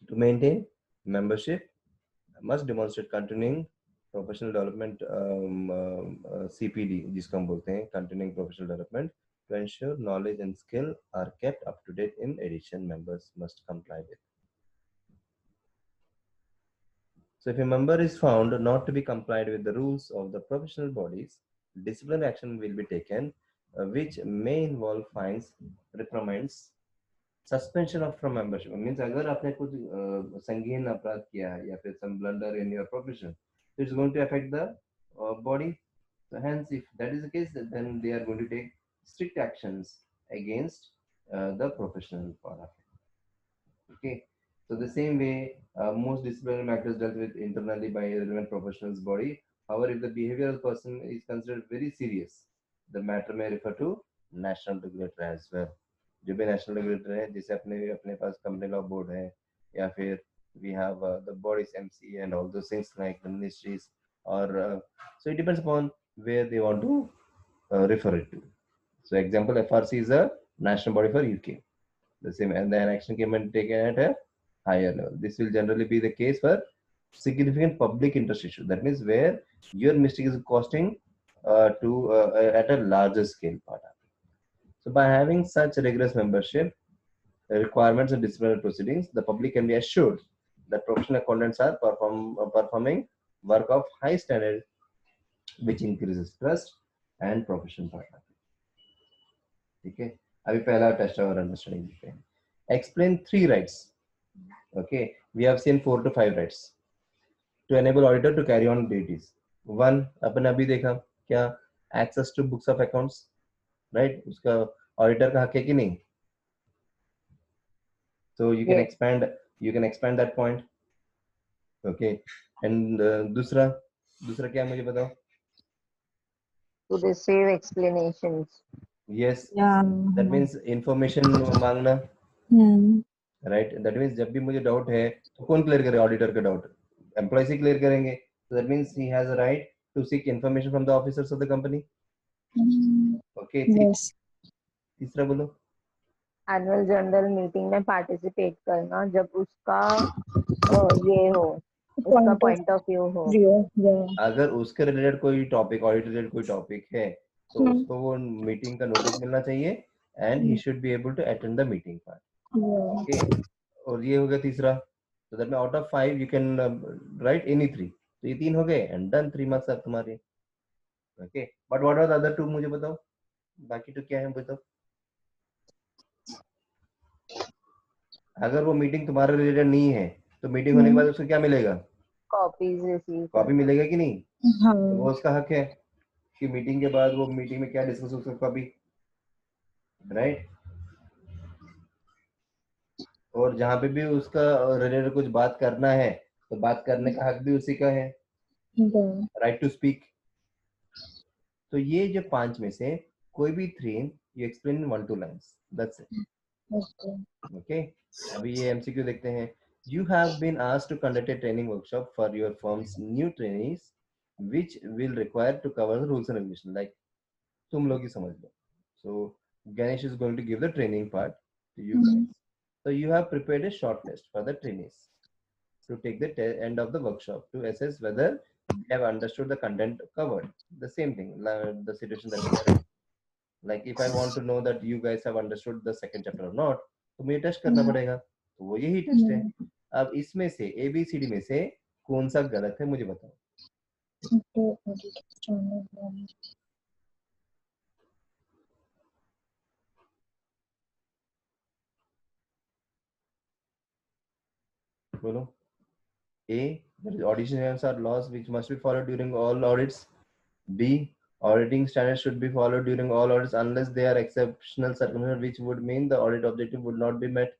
To maintain membership, must demonstrate continuing professional development, CPD जिसको हम बोलते हैं, continuing professional development, to ensure knowledge and skill are kept up to date. In addition, members must comply with. So if a member is found not to be complied with the rules of the professional bodies, disciplinary action will be taken, which may involve fines, reprimands, suspension of from membership. मींस अगर आपने कुछ संगीन अपराध किया है या फिर some blunder in your profession, so it's going to affect the body. So hence, if that is the case, then they are going to take strict actions against the professional part of it. Okay, so the same way, most disciplinary matters dealt with internally by a relevant professional's body. However, if the behavioral person is considered very serious, the matter may refer to national regulator as well. जो भी national regulator है, जैसे अपने अपने पास company law board है, या फिर we have the bodies MC and all those things like the ministries, or so it depends upon where they want to refer it to. So example, FRC is a national body for UK. The same, and then action can be taken at a higher level. This will generally be the case for significant public interest issue. That means where your mistake is costing at a larger scale part. So by having such rigorous membership requirements and disciplinary proceedings, the public can be assured that professional accountants are performing work of high standard, which increases trust and profession partner. ठीक है, अभी पहला test और understanding देखते हैं. Explain 3 rights. Okay, we have seen 4 to 5 rights to enable auditor to carry on duties. 1, अपन अभी देखा क्या, access to books of accounts, right? उसका auditor का हक है कि नहीं? So you can expand that point. Okay, and दूसरा क्या मुझे बताओ? To receive explanations. Yes, Yeah. that means information मांगना, right? That means जब भी मुझे डाउट है तो कौन क्लियर करे ऑडिटर का डाउट? एम्प्लॉयज ही क्लियर करेंगे. So that means he has a right to seek information from the officers of the company. Okay, Yes. तीसरा बोलो. एनुअल जनरल मीटिंग में पार्टिसिपेट करना जब उसका ये हो, उसका पॉइंट ऑफ व्यू हो. अगर उसके रिलेटेड कोई टॉपिक, ऑडिट रिलेटेड कोई टॉपिक है तो उसको वो मीटिंग का नोटिस मिलना चाहिए and he should be able to attend the meeting part. Okay, और ये हो गया तीसरा. तो दैट में out of 5 you can write any 3. तो ये 3 हो गए एंड डन, 3 मार्क्स आर तुम्हारे. Okay, but what are the other 2 मुझे बताओ, बाकी तो क्या है बताओ. अगर वो मीटिंग तुम्हारे रिलेटेड नहीं है तो मीटिंग होने के बाद उसको क्या मिलेगा? Copies receive. कॉपी मिलेगा कि नहीं? हाँ. तो वो उसका हक है कि मीटिंग के बाद वो मीटिंग में क्या डिस्कस हो सकता कॉपी, राइट? और जहां पे भी उसका रिलेटेड कुछ बात करना है तो बात करने का हक भी उसी का है, राइट टू स्पीक. तो ये जो 5 में से कोई भी 3 you explain in 1-2 lines, that's it. Okay, अभी ये एमसीक्यू देखते हैं. You have been asked to conduct a training workshop for your firm's new trainees, which will require to cover the rules and regulations. Like, तुम लोग ही समझ लो. So Ganesh is going to give the training part to you guys. So you have prepared a short test for the trainees to take the end of the workshop to assess whether they have understood the content covered. The same thing, the situation that we are in. Like if I want to know that you guys have understood the second chapter or not, तो मुझे test करना पड़ेगा. तो वो यही test है. अब इसमें से ABCD में से कौन सा गलत है मुझे बताओ. बोलो. A, auditing standards are laws which must be followed during all audits. B, auditing standards should be followed during all audits unless they are exceptional circumstances which would mean the audit objective would not be met.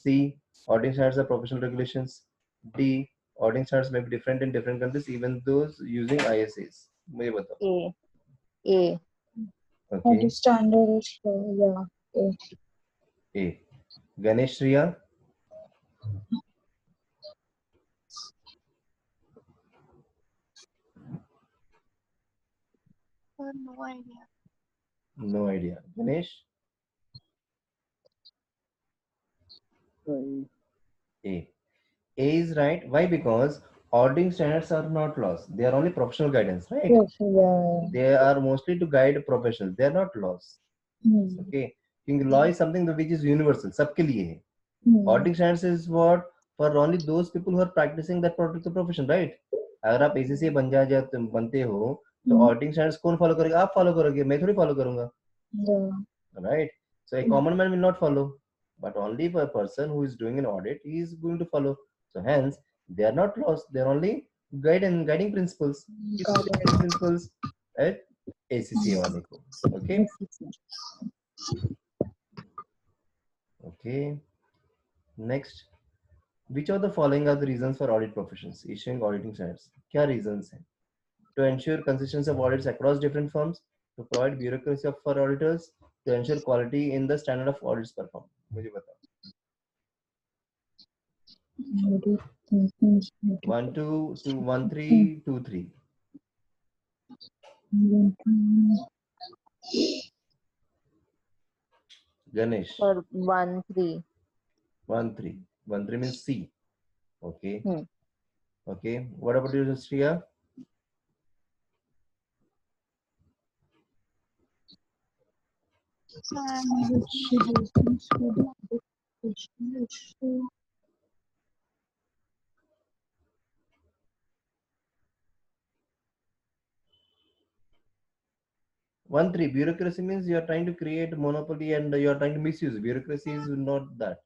C, auditing standards are professional regulations. D, auditing standards may be different in different countries, even those using ISAs. मुझे बताओ. A. Okay. Standard is yeah. A. Ganesh, Shriya. No idea. No idea. Ganesh. A. A is right. Why? Because auditing standards are not laws. They are only professional guidance, right? Yes, yeah. They are mostly to guide professionals. They are not laws. Okay. क्योंकि law is something which is universal. सबके लिए है. Auditing standards is what for only those people who are practicing that particular profession, right? अगर आप ACCA बनते हो तो auditing standards कौन follow करेगा? आप follow करोगे, मैं थोड़ी follow करूंगा, right? So a common man will not follow, but only for a person who is doing an audit, he is going to follow. So hence they are not laws, they are only guiding principles. Guiding principles at ACCA वाले को. Okay. Okay. Next, which of the following are the reasons for audit professions issuing auditing standards? क्या reasons हैं? To ensure consistency of audits across different firms, to provide bureaucracy for auditors, to ensure quality in the standard of audits performed. मुझे बताओ. 1 2 2 1 3 2 3. Ganesh. For 1-3. 1 3. 1 3 means C. Okay. Hmm. Okay. What about you, Shriya? And which reasons for the arbitration issue? 1-3 bureaucracy means you are trying to create monopoly and you are trying to misuse. Bureaucracy is not that.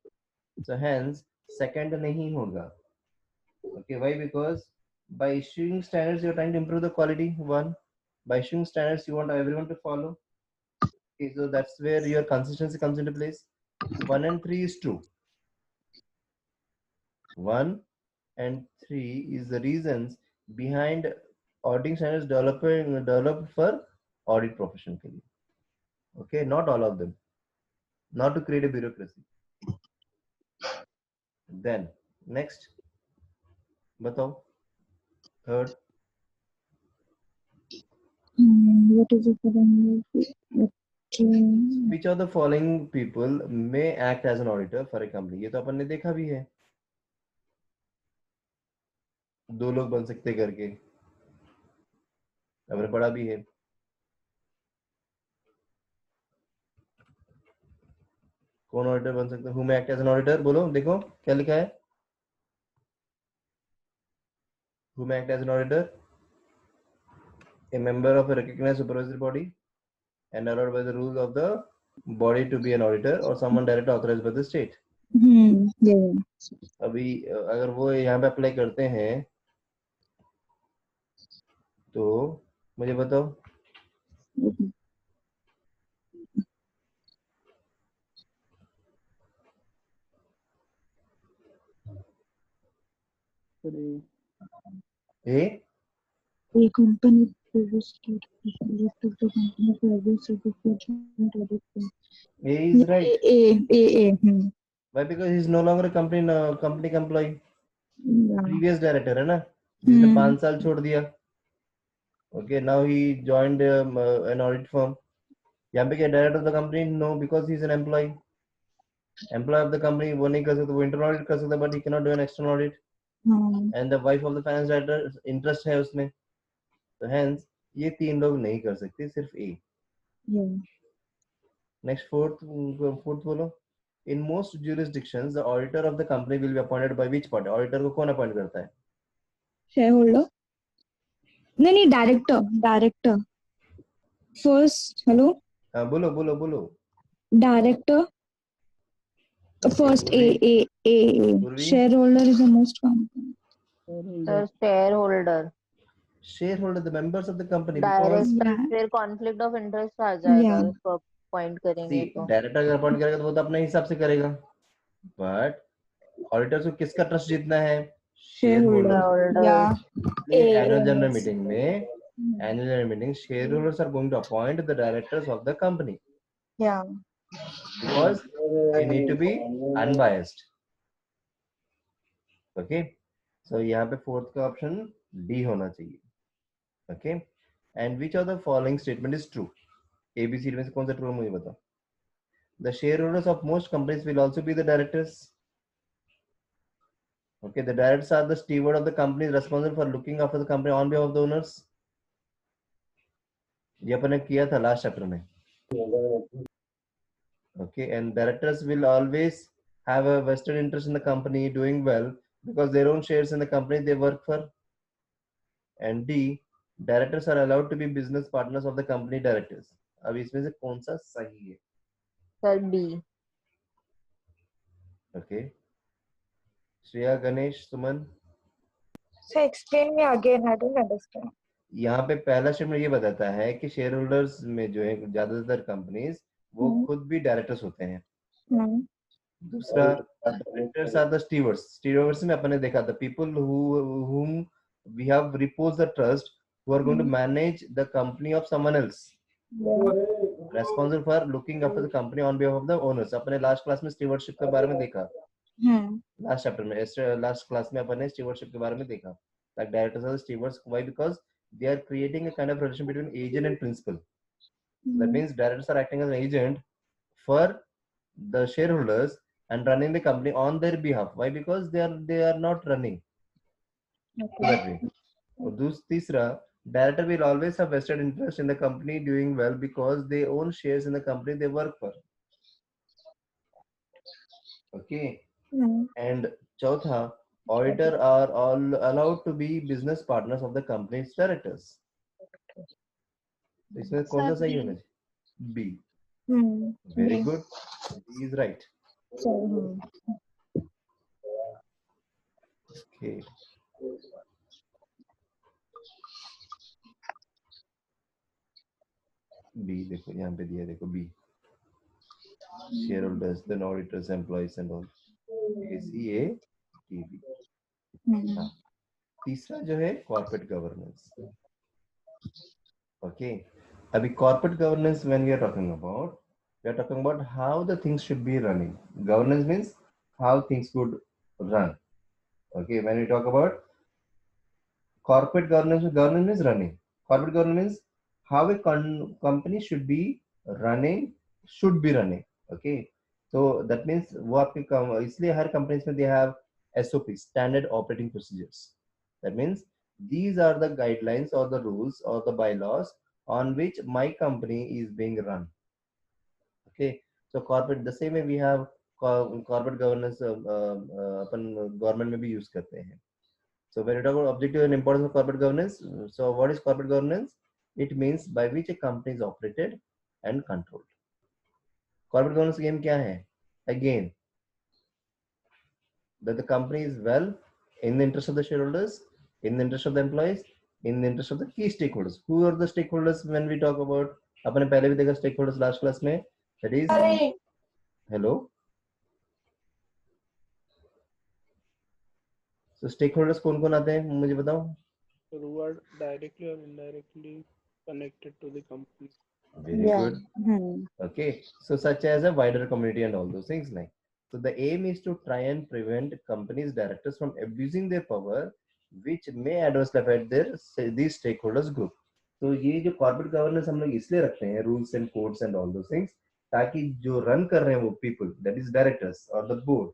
So hence second nahi hoga. Okay, why? Because by issuing standards you are trying to improve the quality. One, by issuing standards you want everyone to follow. Okay, so that's where your consistency comes into place. 1 and 3 is true. 1 and 3 is the reasons behind auditing standards developed for audit profession के लिए. Okay, not all of them, not to create a bureaucracy. Then next, बताओ. Third, What is it for the okay. which of the following people may act as an auditor for a company? ये तो अपन ने देखा भी है, 2 लोग बन सकते करके, हमने पढ़ा भी है. कौन ऑडिटर बन सकता है? Who may act as an auditor? बोलो, देखो क्या लिखा है. Who may act as an auditor? A member of a recognized supervisory body and allowed by the rules of the body to be an auditor or someone directly authorized by the state. Yeah. अभी अगर वो यहाँ पे apply करते हैं तो मुझे बताओ. ए A company previous state officially took the company private sector for joint audit. A is right. A. Why? Because he is no longer a company employee. Yeah. Previous director है ना, जिसने 5 साल छोड़ दिया. Okay, now he joined an audit firm. यहाँ पे क्या director of the company? No, because he is an employee. Employee of the company वो नहीं कर सकता, वो internal audit कर सकता, but he cannot do an external audit. And the wife of the finance director interest है उसमें, तो hence ये 3 लोग नहीं कर सकते, सिर्फ A. Yeah. Next, fourth बोलो. In most jurisdictions, the auditor of the company will be appointed by which party? Auditor को कौन appoint करता है? Shareholder? नहीं, director. First, hello? हाँ, बोलो. Director. First, A. Shareholder is the most common. The shareholder. Shareholder, the members of the company. Because Director फिर conflict of interest आ जाएगा उसको appoint करेंगे see, तो. director अगर appoint करेगा तो वो तो अपने हिसाब से करेगा. But auditors को किसका ट्रस्ट जीतना है? Shareholder. Yeah. Annual general meeting, shareholders are going to appoint the directors of the company. Yeah. Because they need to be unbiased. Okay, so यहाँ पे fourth का option D होना चाहिए. Okay, and which of the following statement is true? ABC में से कौन सा true है मुझे बताओ. The shareholders of most companies will also be the directors. Okay, the directors are the steward of the company responsible for looking after the company on behalf of the owners. ये अपन ने किया था last chapter में. Okay, and directors will always have a vested interest in the company doing well because their own shares in the company they work for. And D, directors are allowed to be business partners of the company directors. अब इसमें से कौन सा सही है? Sir B. Okay. Shreya, Ganesh, Suman. So explain me again. I don't understand. यहाँ पे पहला स्टेटमेंट ये बताता है कि शेयर होल्डर्स में जो है ज्यादातर कंपनीज वो खुद भी डायरेक्टर्स होते हैं. दूसरा, डायरेक्टर्स आर द स्टीवर्ड्स में अपन ने देखा था people whom we have reposed the trust who are going to manage the company of someone else, responsible for looking after the company on behalf of the owners. अपने last class में stewardship के बारे में देखा. Last chapter में last class में अपन ने stewardship के बारे में देखा. Like directors are the stewards. Why? Because they are creating a kind of relation between agent and principal. That means directors are acting as an agent for the shareholders and running the company on their behalf. Why? Because they are not running. So that way. और तीसरा, Director will always have vested interest in the company doing well because they own shares in the company they work for. Okay. Hmm. And chautha, auditor are all allowed to be business partners of the company's directors. इसमें कौन Sir, सा सही B. होना चाहिए? B. Hmm. Very Yes. good. B is right. So, hmm. Okay. B देखो यहाँ पे दिया देखो B. Shareholders, then auditors, employees and all. A C A T B. Hmm. हाँ. तीसरा जो है corporate governance. Okay. अभी corporate governance when we are talking about how the things should be running. Governance means how things could run. Okay. When we talk about corporate governance means running. Corporate governance means how a company should be running. Okay. So that means वो आपके इसलिए हर companies में they have SOP, standard operating procedures. That means these are the guidelines or the rules or the bylaws on which my company is being run. Okay. So corporate the same way we have corporate governance upon government में भी use करते हैं. So when you talk about objective and importance of corporate governance, so what is corporate governance? It means by which a company is operated and controlled. Corporate governance game क्या है? Again, that the company is well in the interest of the shareholders, in the interest of the employees, in the interest of the key stakeholders. Who are the stakeholders when we talk about? अपने पहले भी देखा stakeholders last class में. That is hello. So stakeholders कौन कौन आते हैं मुझे बताओ. who are directly or indirectly connected to the company. Very Yeah. good. Hmm. Okay, so such as a wider community and all those things like. So the aim is to try and prevent companies directors from abusing their power, which may adversely affect their these stakeholders group. तो ये जो corporate governance हम लोग इसलिए रखते हैं rules and codes and all those things ताकि जो run कर रहे हैं वो people that is directors or the board,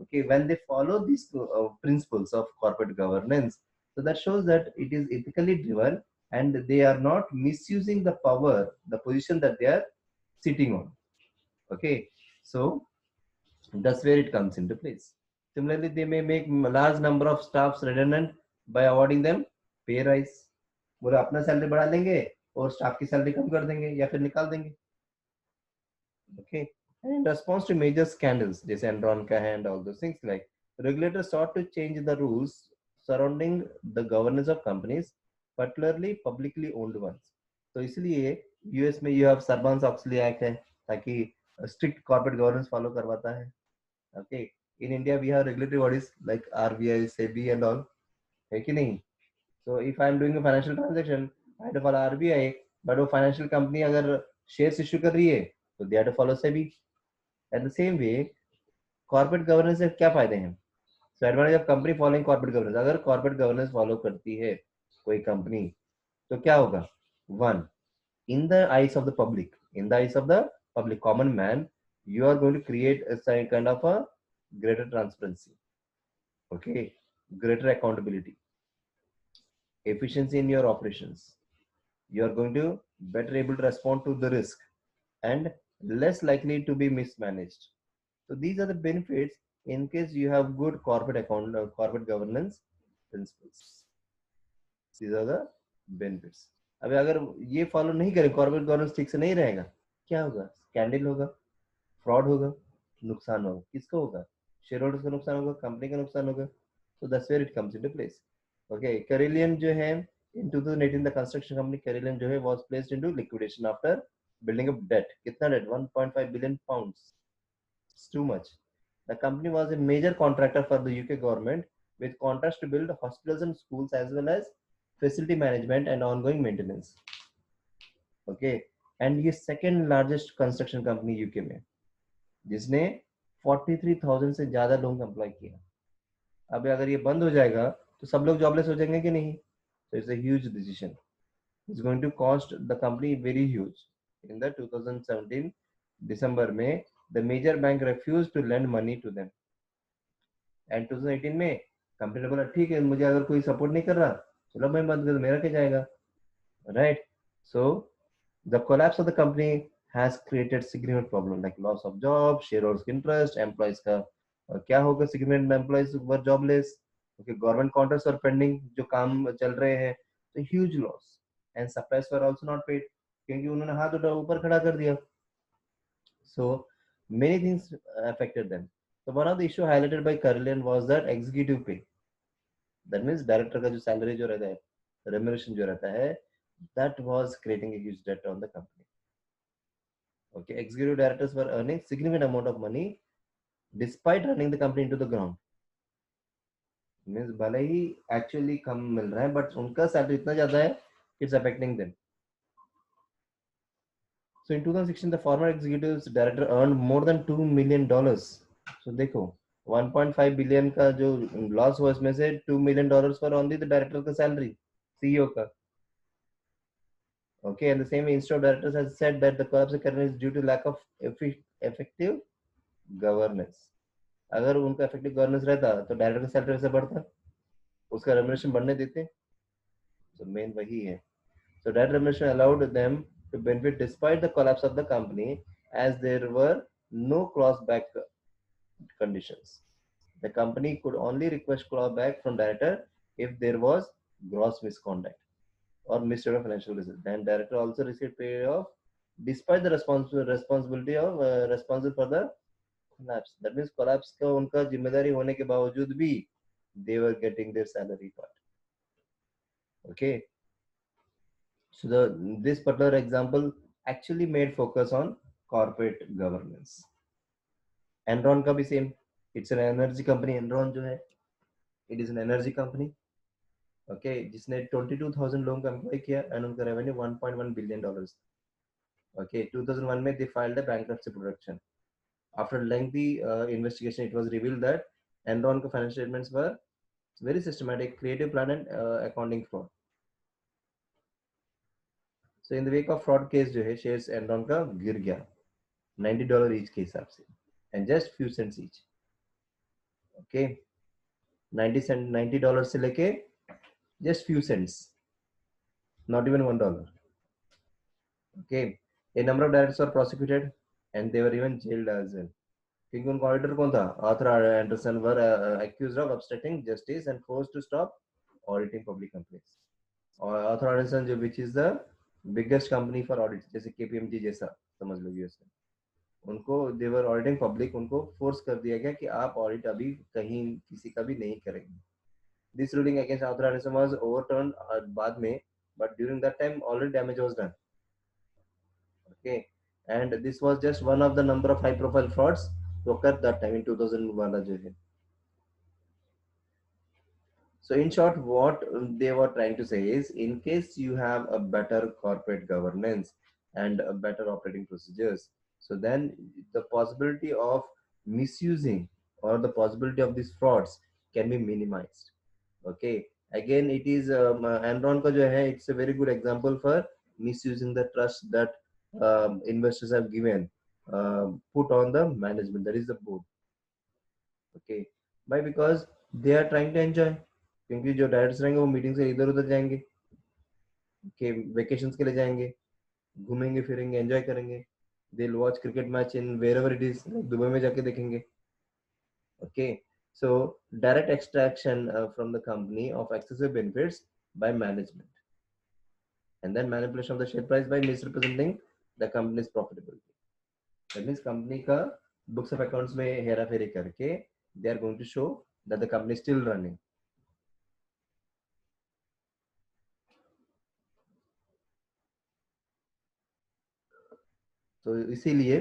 okay, when they follow these principles of corporate governance, so that shows that it is ethically driven and they are not misusing the power, the position that they are sitting on. Okay, so that's where it comes into place. Similarly, they may make large number of staffs redundant by awarding them pay rise. बोले अपना salary बढ़ा लेंगे और staff की salary कम कर देंगे या फिर निकाल देंगे. Okay. And in response to major scandals, जैसे Enron का है and all those things like, regulators sought to change the rules surrounding the governance of companies, particularly publicly owned ones. तो इसलिए यूएस में you have Sarbanes-Oxley Act है ताकि strict corporate governance follow करवाता है. Okay. In India we have regulatory bodies like RBI, SEBI and all, है कि नहीं? So if I am doing a financial transaction, I have to follow RBI, but वो financial company अगर shares issue कर रही है, तो they have to follow SEBI. At the same way, corporate governance से क्या फायदे हैं? So advantage of company following corporate governance. अगर कॉर्पोरेट गवर्नेंस फॉलो करती है कोई कंपनी तो क्या होगा? One, in the eyes of the public, in the eyes of the public common man, you are going to create a kind of a greater transparency, okay, greater accountability, efficiency in your operations. You are going to better able to respond to the risk and less likely to be mismanaged. So these are the benefits in case you have good corporate governance principles. These are the benefits. अब अगर ये follow नहीं करें, corporate governance ठीक से नहीं रहेगा, क्या होगा? स्कैंडल होगा, फ्रॉड होगा, नुकसान होगा. किसको होगा? शेयर होल्डर्स को नुकसान होगा, कंपनी का नुकसान होगा. So that's where it comes into place. Okay, Carillion जो है in 2018 the construction company Carillion जो है was placed into liquidation after building up debt. कितना debt? 1.5 billion pounds. It's too much. The company was a major contractor for the UK government with contracts to build hospitals and schools as well as facility management and ongoing maintenance. Okay, and ये second largest construction company UK में जिसने 43,000 से ज्यादा लोग employ किया. अब अगर ये बंद हो जाएगा तो सब लोग जॉबलेस हो जाएंगे कि नहीं? So it's a huge decision. It's going to cost the company very huge. In the 2017 December में the major bank refused to lend money to them. And 2018 में कंपनी ने बोला ठीक है, मुझे अगर कोई सपोर्ट नहीं कर रहा चलो मैं बंद कर, मेरा क्या जाएगा. right? So the collapse of the company has created significant problem like loss of job, shareholders interest, employees का क्या होगा, significant employees were jobless, okay, government contracts were pending जो काम चल रहे हैं, so huge loss, and supplies were also not paid क्योंकि उन्होंने हाथ ऊपर खड़ा कर दिया. So many things affected them. So one of the issue highlighted by Carlian was that executive pay. That means director का जो salary जो रहता है, remuneration जो रहता है, that was creating a huge debt on the company. Okay, executive directors were earning significant amount of money despite running the company into the ground. Means भले ही actually कम मिल रहा है, but उनका salary इतना ज़्यादा है, it's affecting them. So in 2016, the former executives director earned more than $2 million. So देखो 1.5 billion का जो loss हुआ इसमें से $2 million for only the director का salary, CEO का. Okay, and the same Institute of Directors has said that the collapse of company is due to lack of effective governance. अगर उनका effective governance रहता तो director का salary कैसे बढ़ता, उसका रेम्युनरेशन बढ़ने देते. तो मेन वही है. So that remuneration allowed them to benefit despite the collapse of the company, as there were no clawback conditions. The company could only request clawback from director if there was gross misconduct or misstatement of financial results. Then director also received payoff despite the responsibility of responsible for the collapse. That means collapse का उनका जिम्मेदारी होने के बावजूद भी they were getting their salary part. Okay. So this particular example actually made focus on corporate governance. Enron का भी same. It's an energy company. Enron जो है, it is an energy company. Okay, जिसने 22,000 लोगों का एम्प्लॉय किया and उनका revenue $1.1 billion. Okay, 2001 में they filed a bankruptcy protection. After lengthy investigation, it was revealed that Enron का financial statements were very systematic, creative plan and accounting fraud. So in the wake of fraud case जो है, shares Enron का गिर गया $90 each के हिसाब से, and just few cents each. Okay, $90 से लेके just few cents, not even $1. Okay, a number of directors were prosecuted and they were even jailed as well. क्योंकि उनका ऑडिटर कौन था, Arthur Andersen, were accused of obstructing justice and forced to stop auditing public companies. और Arthur Andersen जो which is the biggest company for audit, जैसे KPMG जैसा समझ लो US में, उनको they were auditing public, उनको फोर्स कर दिया गया कि आप ऑडिट अभी कहीं किसी का भी नहीं करेंगे. This ruling against Arthur Anderson was overturned बाद में, but during that time already damage was done. Okay, and this was just one of the number of high profile frauds to occur that time in 2001. So in short, what they were trying to say is, in case you have a better corporate governance and a better operating procedures, so then the possibility of misusing or the possibility of these frauds can be minimized. Okay, again it is Enron का जो है, it's a very good example for misusing the trust that investors have given, put on the management, that is the board. Okay, why? Because they are trying to enjoy, क्योंकि जो directors रहेंगे वो meeting से इधर उधर जाएंगे, के vacations के लिए जाएंगे, घूमेंगे फिरेंगे, एंजॉय करेंगे. They will watch cricket match in wherever it is, Dubai में जाके देखेंगे. Okay, so direct extraction from the company of excessive benefits by management, and then manipulation of the share price by misrepresenting the company's profitability. That means company का books of accounts में हेरा फेरी करके they are going to show that the company is still running. तो इसीलिए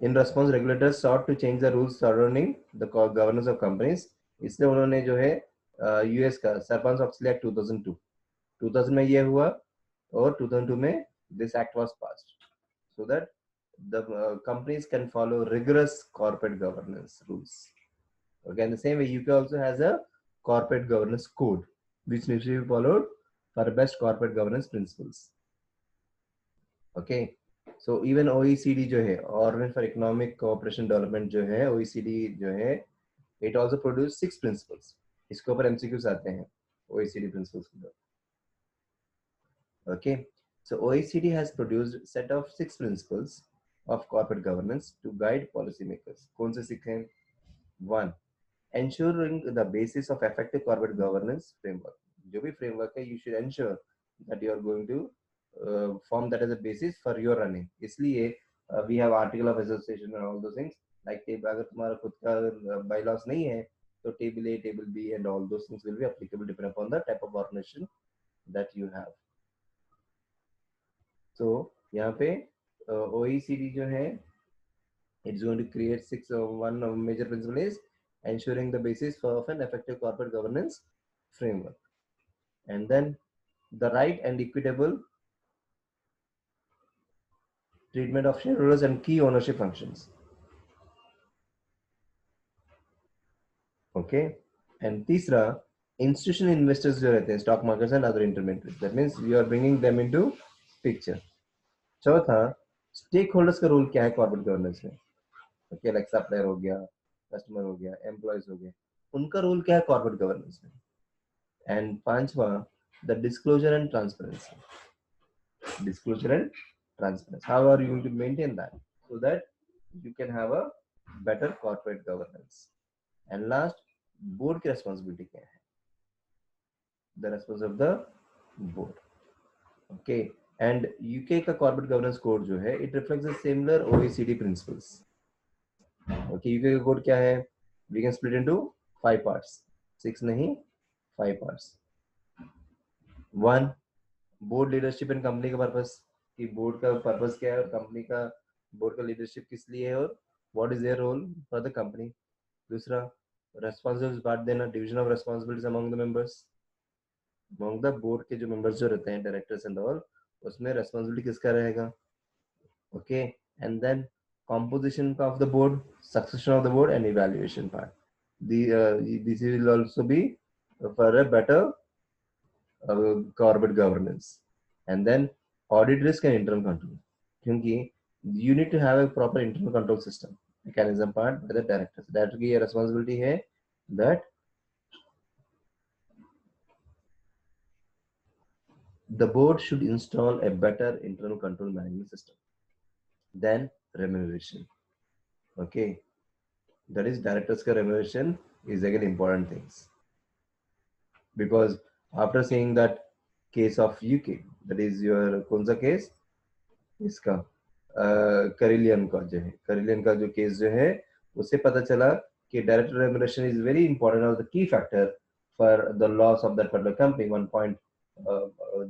in response regulators sought to change the rules surrounding the governance of companies. इसलिए उन्होंने जो है US का सरपंच ऑक्सली एक्ट 2000 में ये हुआ, और 2002 में this act was passed so that the companies can follow rigorous corporate governance rules. Okay, and the same way UK also has a corporate governance code which needs to be followed for best corporate governance principles. Okay, so even OECD जो है, Organization for Economic Cooperation Development जो है, OECD जो है, it also produce 6 principles. इसके ऊपर MCQs आते हैं OECD principles के ऊपर. Okay, so OECD has produced a set of 6 principles of corporate governance to guide policymakers. कौन से 6 हैं? 1. Ensuring the basis of effective corporate governance framework. जो भी framework है, you should ensure that you are going to form that as a basis for your running. इसलिए we have article of association and all those things. Like अगर तुम्हारा खुद का bylaws नहीं है, तो table A, table B and all those things will be applicable depending upon the type of organization that you have. So यहाँ पे OECD जो है, it's going to create one major principle is ensuring the basis of an effective corporate governance framework, and then the right and equitable treatment of shareholders and key ownership functions. Okay, and तीसरा, institutional investors जो रहते हैं, stock markets and other intermediaries, that means you are bringing them into picture. चौथा, stakeholders का role क्या है corporate governance में? Okay, like supplier हो गया, customer हो गया, employees हो गए, उनका रोल क्या है corporate governance में? And पांचवा, the disclosure and transparency. Disclosure and transparency. How are you going to maintain that so that you can have a better corporate governance? And last, board की responsibility क्या है? The responsibility of the board. Okay. And UK का corporate governance code जो है, it reflects the similar OECD principles. Okay, UK का code क्या है? We can split into 5 parts. 6 नहीं, 5 parts. 1. Board leadership and company का पर्पस, कि board का पर्पस क्या है और कंपनी का बोर्ड का लीडरशिप किस लिए है और what is their role for the company. दूसरा, रेस्पॉन्सिबिलिटीज बांट देना, division of responsibilities among the members. Among the board के जो मेंबर्स जो रहते हैं, डायरेक्टर्स एंड ऑल, उसमें रेस्पॉन्सिबिलिटी किसका रहेगा. Okay, and then composition of the board, succession of the board and evaluation part. This will also be for a better corporate governance. And then audit risk and internal control, क्योंकि you need to have a proper internal control system mechanism part by the directors. Director की ये responsibility है that the board should install a better internal control management system. Then remuneration. Okay, that is directors का remuneration is again important things, because after seeing that case of UK, that is your कौन सा case इसका करिलियन का जो है, करिलियन का जो case जो है, उससे पता चला कि director remuneration is very important और the key factor for the loss of that particular company. 1 point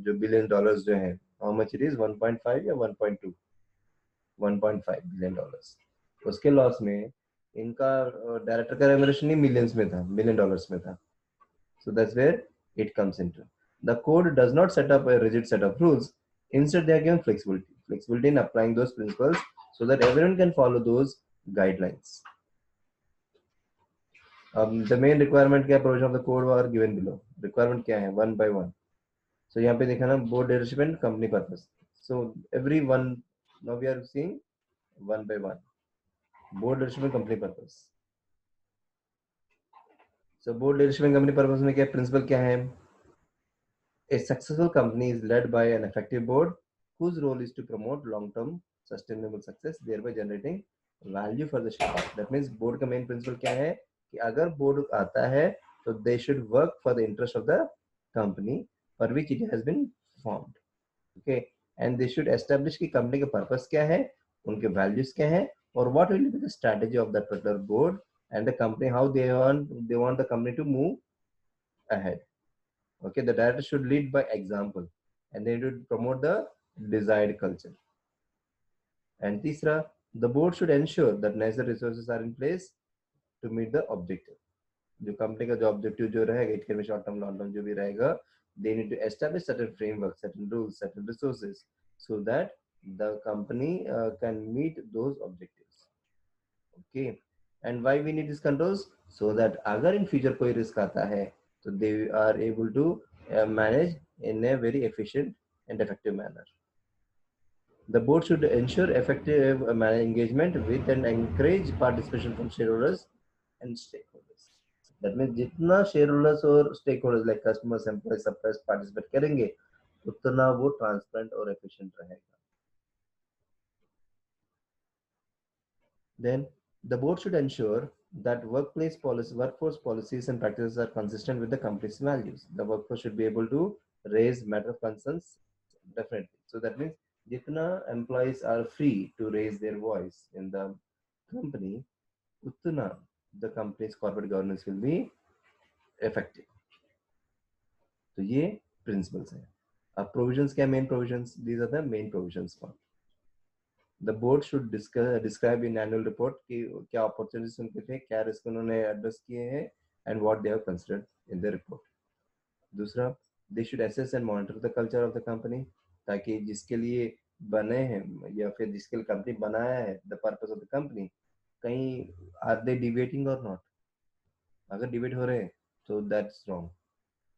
जो बिलियन डॉलर्स जो है, हाउ मच इट इज, 1.5 या 1.2, 1.5 बिलियन डॉलर्स, उसके लॉस में इनका डायरेक्टर का रेम्यूनरेशन नहीं मिलियंस में था, मिलियन डॉलर्स में था. So that's where it comes into. The code does not set up a rigid set of rules. Instead, they are given flexibility in applying those principles so that everyone can follow those guidelines. The main requirement क्या, provision of the code are given below. Requirement क्या है, 1 by 1. So यहाँ पे देखा ना, board leadership and company purpose. So every one, now we are seeing 1 by 1. Board leadership and company purpose. So board leadership and company purpose में क्या principle क्या है? A successful company is led by an effective board whose role is to promote long-term sustainable success, thereby generating value for the shareholder. That means board का main principle क्या है कि अगर board आता है तो they should work for the interest of the company for which it has been formed. Okay, and they should establish कि company का purpose क्या है, उनके values क्या है, और what will be the strategy of that particular board and the company, how they want the company to move ahead. Okay, the director should lead by example and they should promote the desired culture. And तीसरा, the board should ensure that necessary resources are in place to meet the objective. जो company का जो objective जो रहेगा, it can be short term long term जो भी रहेगा, they need to establish certain framework, certain rules, certain resources so that the company can meet those objectives. Okay, and why we need these controls? So that अगर in future कोई risk आता है so they are able to manage in a very efficient and effective manner. The board should ensure effective engagement with and encourage participation from shareholders and stakeholders. That means जितना shareholders और stakeholders like customers, employees, suppliers participate करेंगे, उतना वो transparent और efficient रहेगा. Then the board should ensure that workforce policies and practices are consistent with the company's values. The workforce should be able to raise matter of concerns definitely. So that means जितना employees are free to raise their voice in the company, उतना the company's corporate governance will be effective. तो ये principles हैं. अब provisions क्या main provisions? These are the main provisions for. The board should describe in annual report कि क्या opportunities उनके थे, क्या risk उन्होंने address किए हैं, and what they have considered in the report. दूसरा, they should assess and monitor the culture of the company, ताकि जिसके लिए बने हैं या फिर जिसके लिए कंपनी बनाया है, the purpose of the company, कहीं are they deviating or not? अगर डिबेट हो रहे हैं तो that's wrong.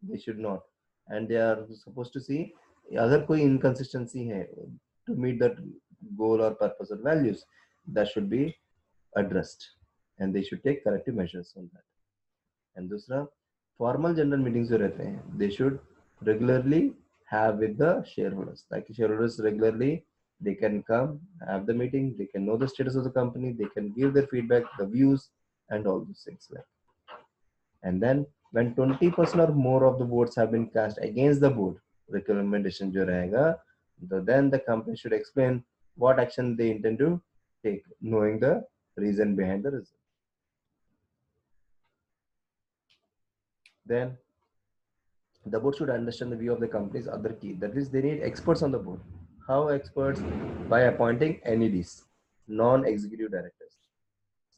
They should not, and they are supposed to see अगर कोई inconsistency है to meet that goal or purpose or values, that should be addressed, and they should take corrective measures on that. And दूसरा, formal general meetings जो रहते हैं, they should regularly have with the shareholders, ताकि shareholders regularly they can come, have the meeting, they can know the status of the company, they can give their feedback, the views, and all those things. And then when 20% or more of the votes have been cast against the board recommendation जो रहेगा, then the company should explain what action they intend to take, knowing the reason behind the result. Then the board should understand the view of the company's other key. That is, they need experts on the board. How experts? By appointing NEDs, non-executive directors.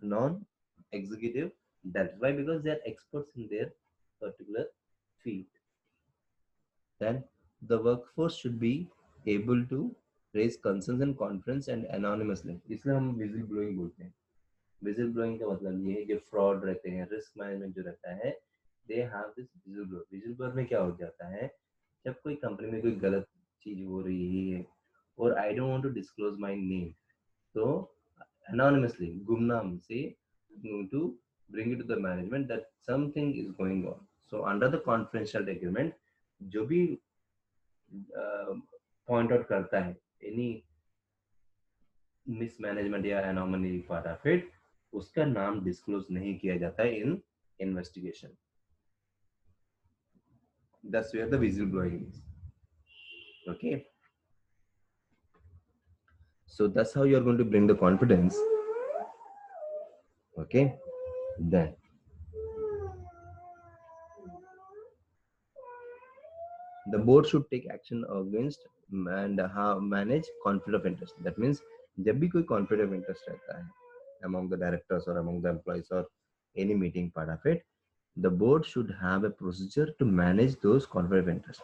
Non-executive directors. Why? Because they are experts in their particular field. Then the workforce should be able to raise concerns in conference and anonymously. इसलिए हम whistle blowing बोलते हैं. Whistle blowing का मतलब ये है जो fraud रहते हैं, risk management जो रहता है, they have this whistle blower. Whistle blower में क्या हो जाता है? जब कोई कंपनी में कोई गलत चीज हो रही है और I don't want to disclose my name, तो anonymously गुमनाम से to bring it to the management that something is going on. So under the confidential agreement, जो भी पॉइंट आउट करता है एनी मिसमैनेजमेंट या एनोमली पार्ट ऑफ इट, उसका नाम डिस्क्लोज नहीं किया जाता है इन investigation. That's where the whistle blowing is. Okay, so that's how you are going to bring the confidence. Okay, then the board should take action against and how manage conflict of interest. That means जब भी कोई conflict of interest रहता है among the directors or among the employees or any meeting part of it, the board should have a procedure to manage those conflict of interest.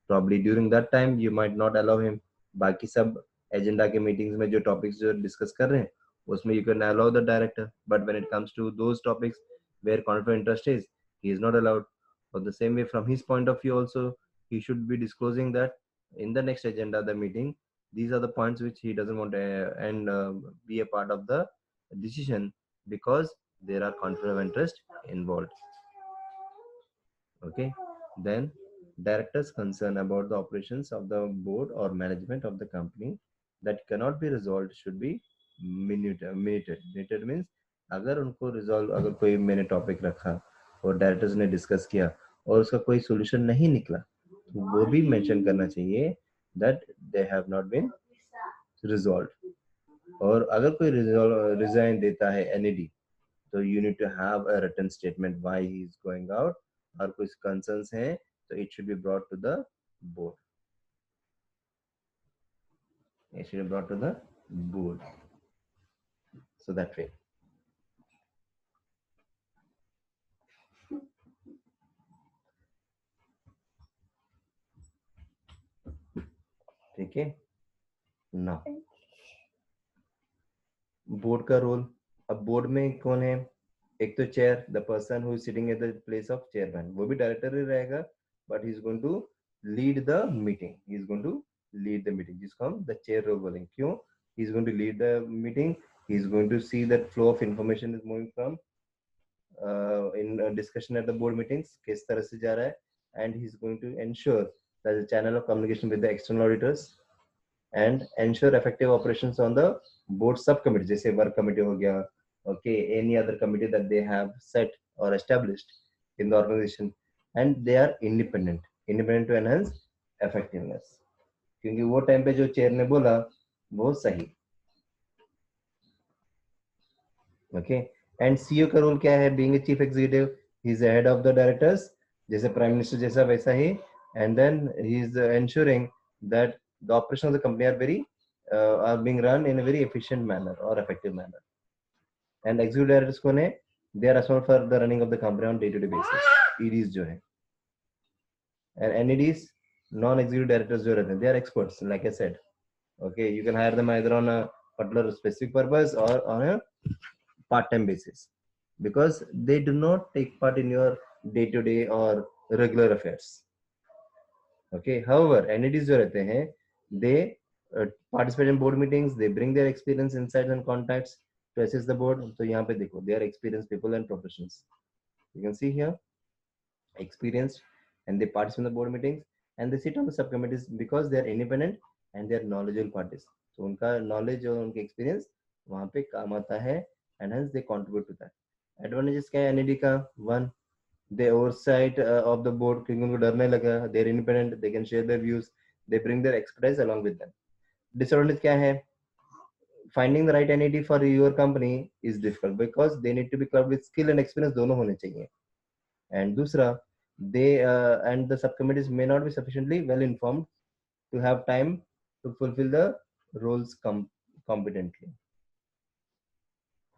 Probably during that time you might not allow him. बाकी सब agenda के meetings में जो topics जो discuss कर रहे हैं उसमें you can allow the director, but when it comes to those topics where conflict of interest is, he is not allowed. Or the same way from his point of view also, he should be disclosing that in the next agenda the meeting these are the points which he doesn't want to and be a part of the decision because there are conflict of interest involved. Okay, then directors concerned about the operations of the board or management of the company that cannot be resolved should be minuted. Minuted means अगर उनको resolve, अगर कोई मैंने topic रखा और directors ने discuss किया और उसका कोई solution नहीं निकला, तो वो भी mention करना चाहिए that they have not been resolved. और अगर कोई resign देता है NED, so you need to have a written statement why he is going out और कुछ concerns हैं, so it should be brought to the board. It should be brought to the board. So that way. ठीक है. Now board का role. अब board में कौन है? एक तो chair, the person who is sitting at the place of chairman, वो भी director ही रहेगा, but he is going to lead the meeting. He is going to lead the meeting. जिसको हम the chair role बोलेंगे. क्यों? He is going to lead the meeting. He is going to see that flow of information is moving from in discussion at the board meetings किस तरह से जा रहा है, and he is going to ensure That's a channel of communication with the external auditors and ensure effective operations on the board subcommittee, जैसे work committee हो गया, okay, any other committee that they have set or established in the organization, and they are independent to enhance effectiveness. क्योंकि वो time पे जो chair ने बोला वो सही, ओके. एंड सीईओ का रोल क्या है? Being a chief executive, he is the head of the directors, जैसे प्राइम मिनिस्टर जैसा वैसा ही, and then he is ensuring that the operation of the company are being run in a very efficient manner or effective manner. And executive directors को ने they are responsible for the running of the company on day-to-day basis. EDs जो है, and NEDs non executive directors जो रहते हैं, they are experts like I said. Okay, you can hire them either on a particular specific purpose or on a part-time basis, because they do not take part in your day-to-day or regular affairs. Okay, however NEDs जो रहते हैं, they participate in board meetings, they bring their experience, insights and contacts to assist the board. तो यहाँ पे देखो, they are experienced people and professionals. You can see here, experienced, and they participate in the board meetings and they sit on the subcommittees because they are independent and they are knowledgeable parties. So उनका knowledge और उनके experience वहाँ पे काम आता है, and hence they contribute to that. Advantages क्या है NED का? One, the oversight of the board, क्योंकि उनको डर नहीं लगा, they are independent, they can share their views, they bring their expertise along with them. Disadvantage क्या है? Finding the right NED for your company is difficult because they need to be clubbed with skill and experience, दोनों होने चाहिए. And दूसरा, they and the subcommittees may not be sufficiently well informed to have time to fulfill the roles competently.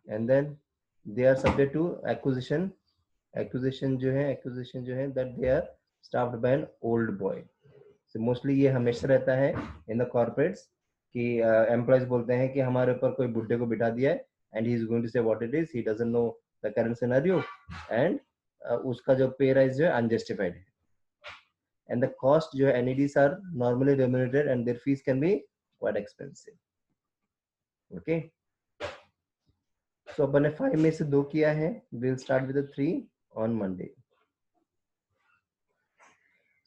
And then they are subject to acquisition जो है that they are staffed by an old boy. So mostly ये हमेशा रहता है in the corporates कि employees बोलते हैं कि हमारे ऊपर कोई बुड्ढे को बिठा दिया है, and he is going to say what it is, he doesn't know the current scenario, and उसका जो pay rise जो है unjustified है. And the cost जो है NEDs are normally remunerated and their fees can be quite expensive. Okay, so अपन ने 5 में से 2 किया है, we'll start with the 3 on Monday.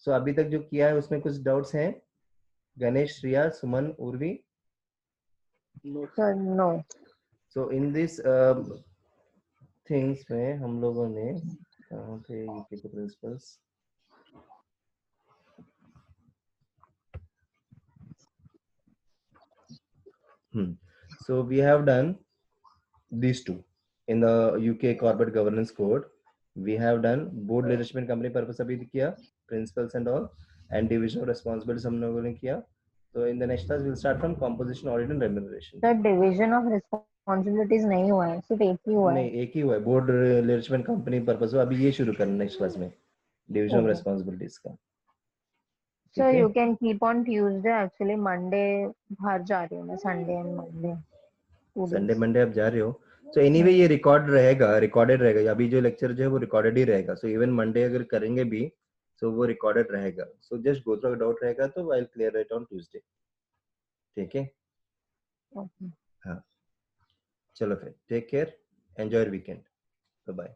So अभी तक जो किया है उसमें कुछ डाउट्स हैं? गणेश, श्रिया, सुमन, Urvi? No. Sir, no. So in this things में हम लोगों ने कहाँ पे यूके के principles, so we have done these two in the UK corporate governance code. We have done board leadership and company purpose अभी किया, principles and all, and division of responsibilities हम लोगों ने किया. So in the next class we'll start from composition, audit and remuneration. Sir, division of responsibilities नहीं हुआ है, सिर्फ एक ही हुआ है. नहीं, एक ही हुआ है, board leadership and company purpose. अभी ये शुरू करना नेक्स्ट क्लास में, division of responsibilities का. Sir, you can keep on Tuesday. Actually, Monday बाहर जा रही हूँ मैं, Sunday and Monday. Sunday Monday आप जा रहे हो, so anyway ये रिकॉर्ड रहेगा, रिकॉर्डेड रहेगा. अभी जो लेक्चर जो है वो रिकॉर्डेड ही रहेगा. So even मंडे अगर करेंगे भी, so वो रिकॉर्डेड रहेगा. So just go through doubt रहेगा तो I'll clear it on Tuesday. ठीक है? Okay. हाँ, चलो फिर, take care, enjoy weekend, bye bye.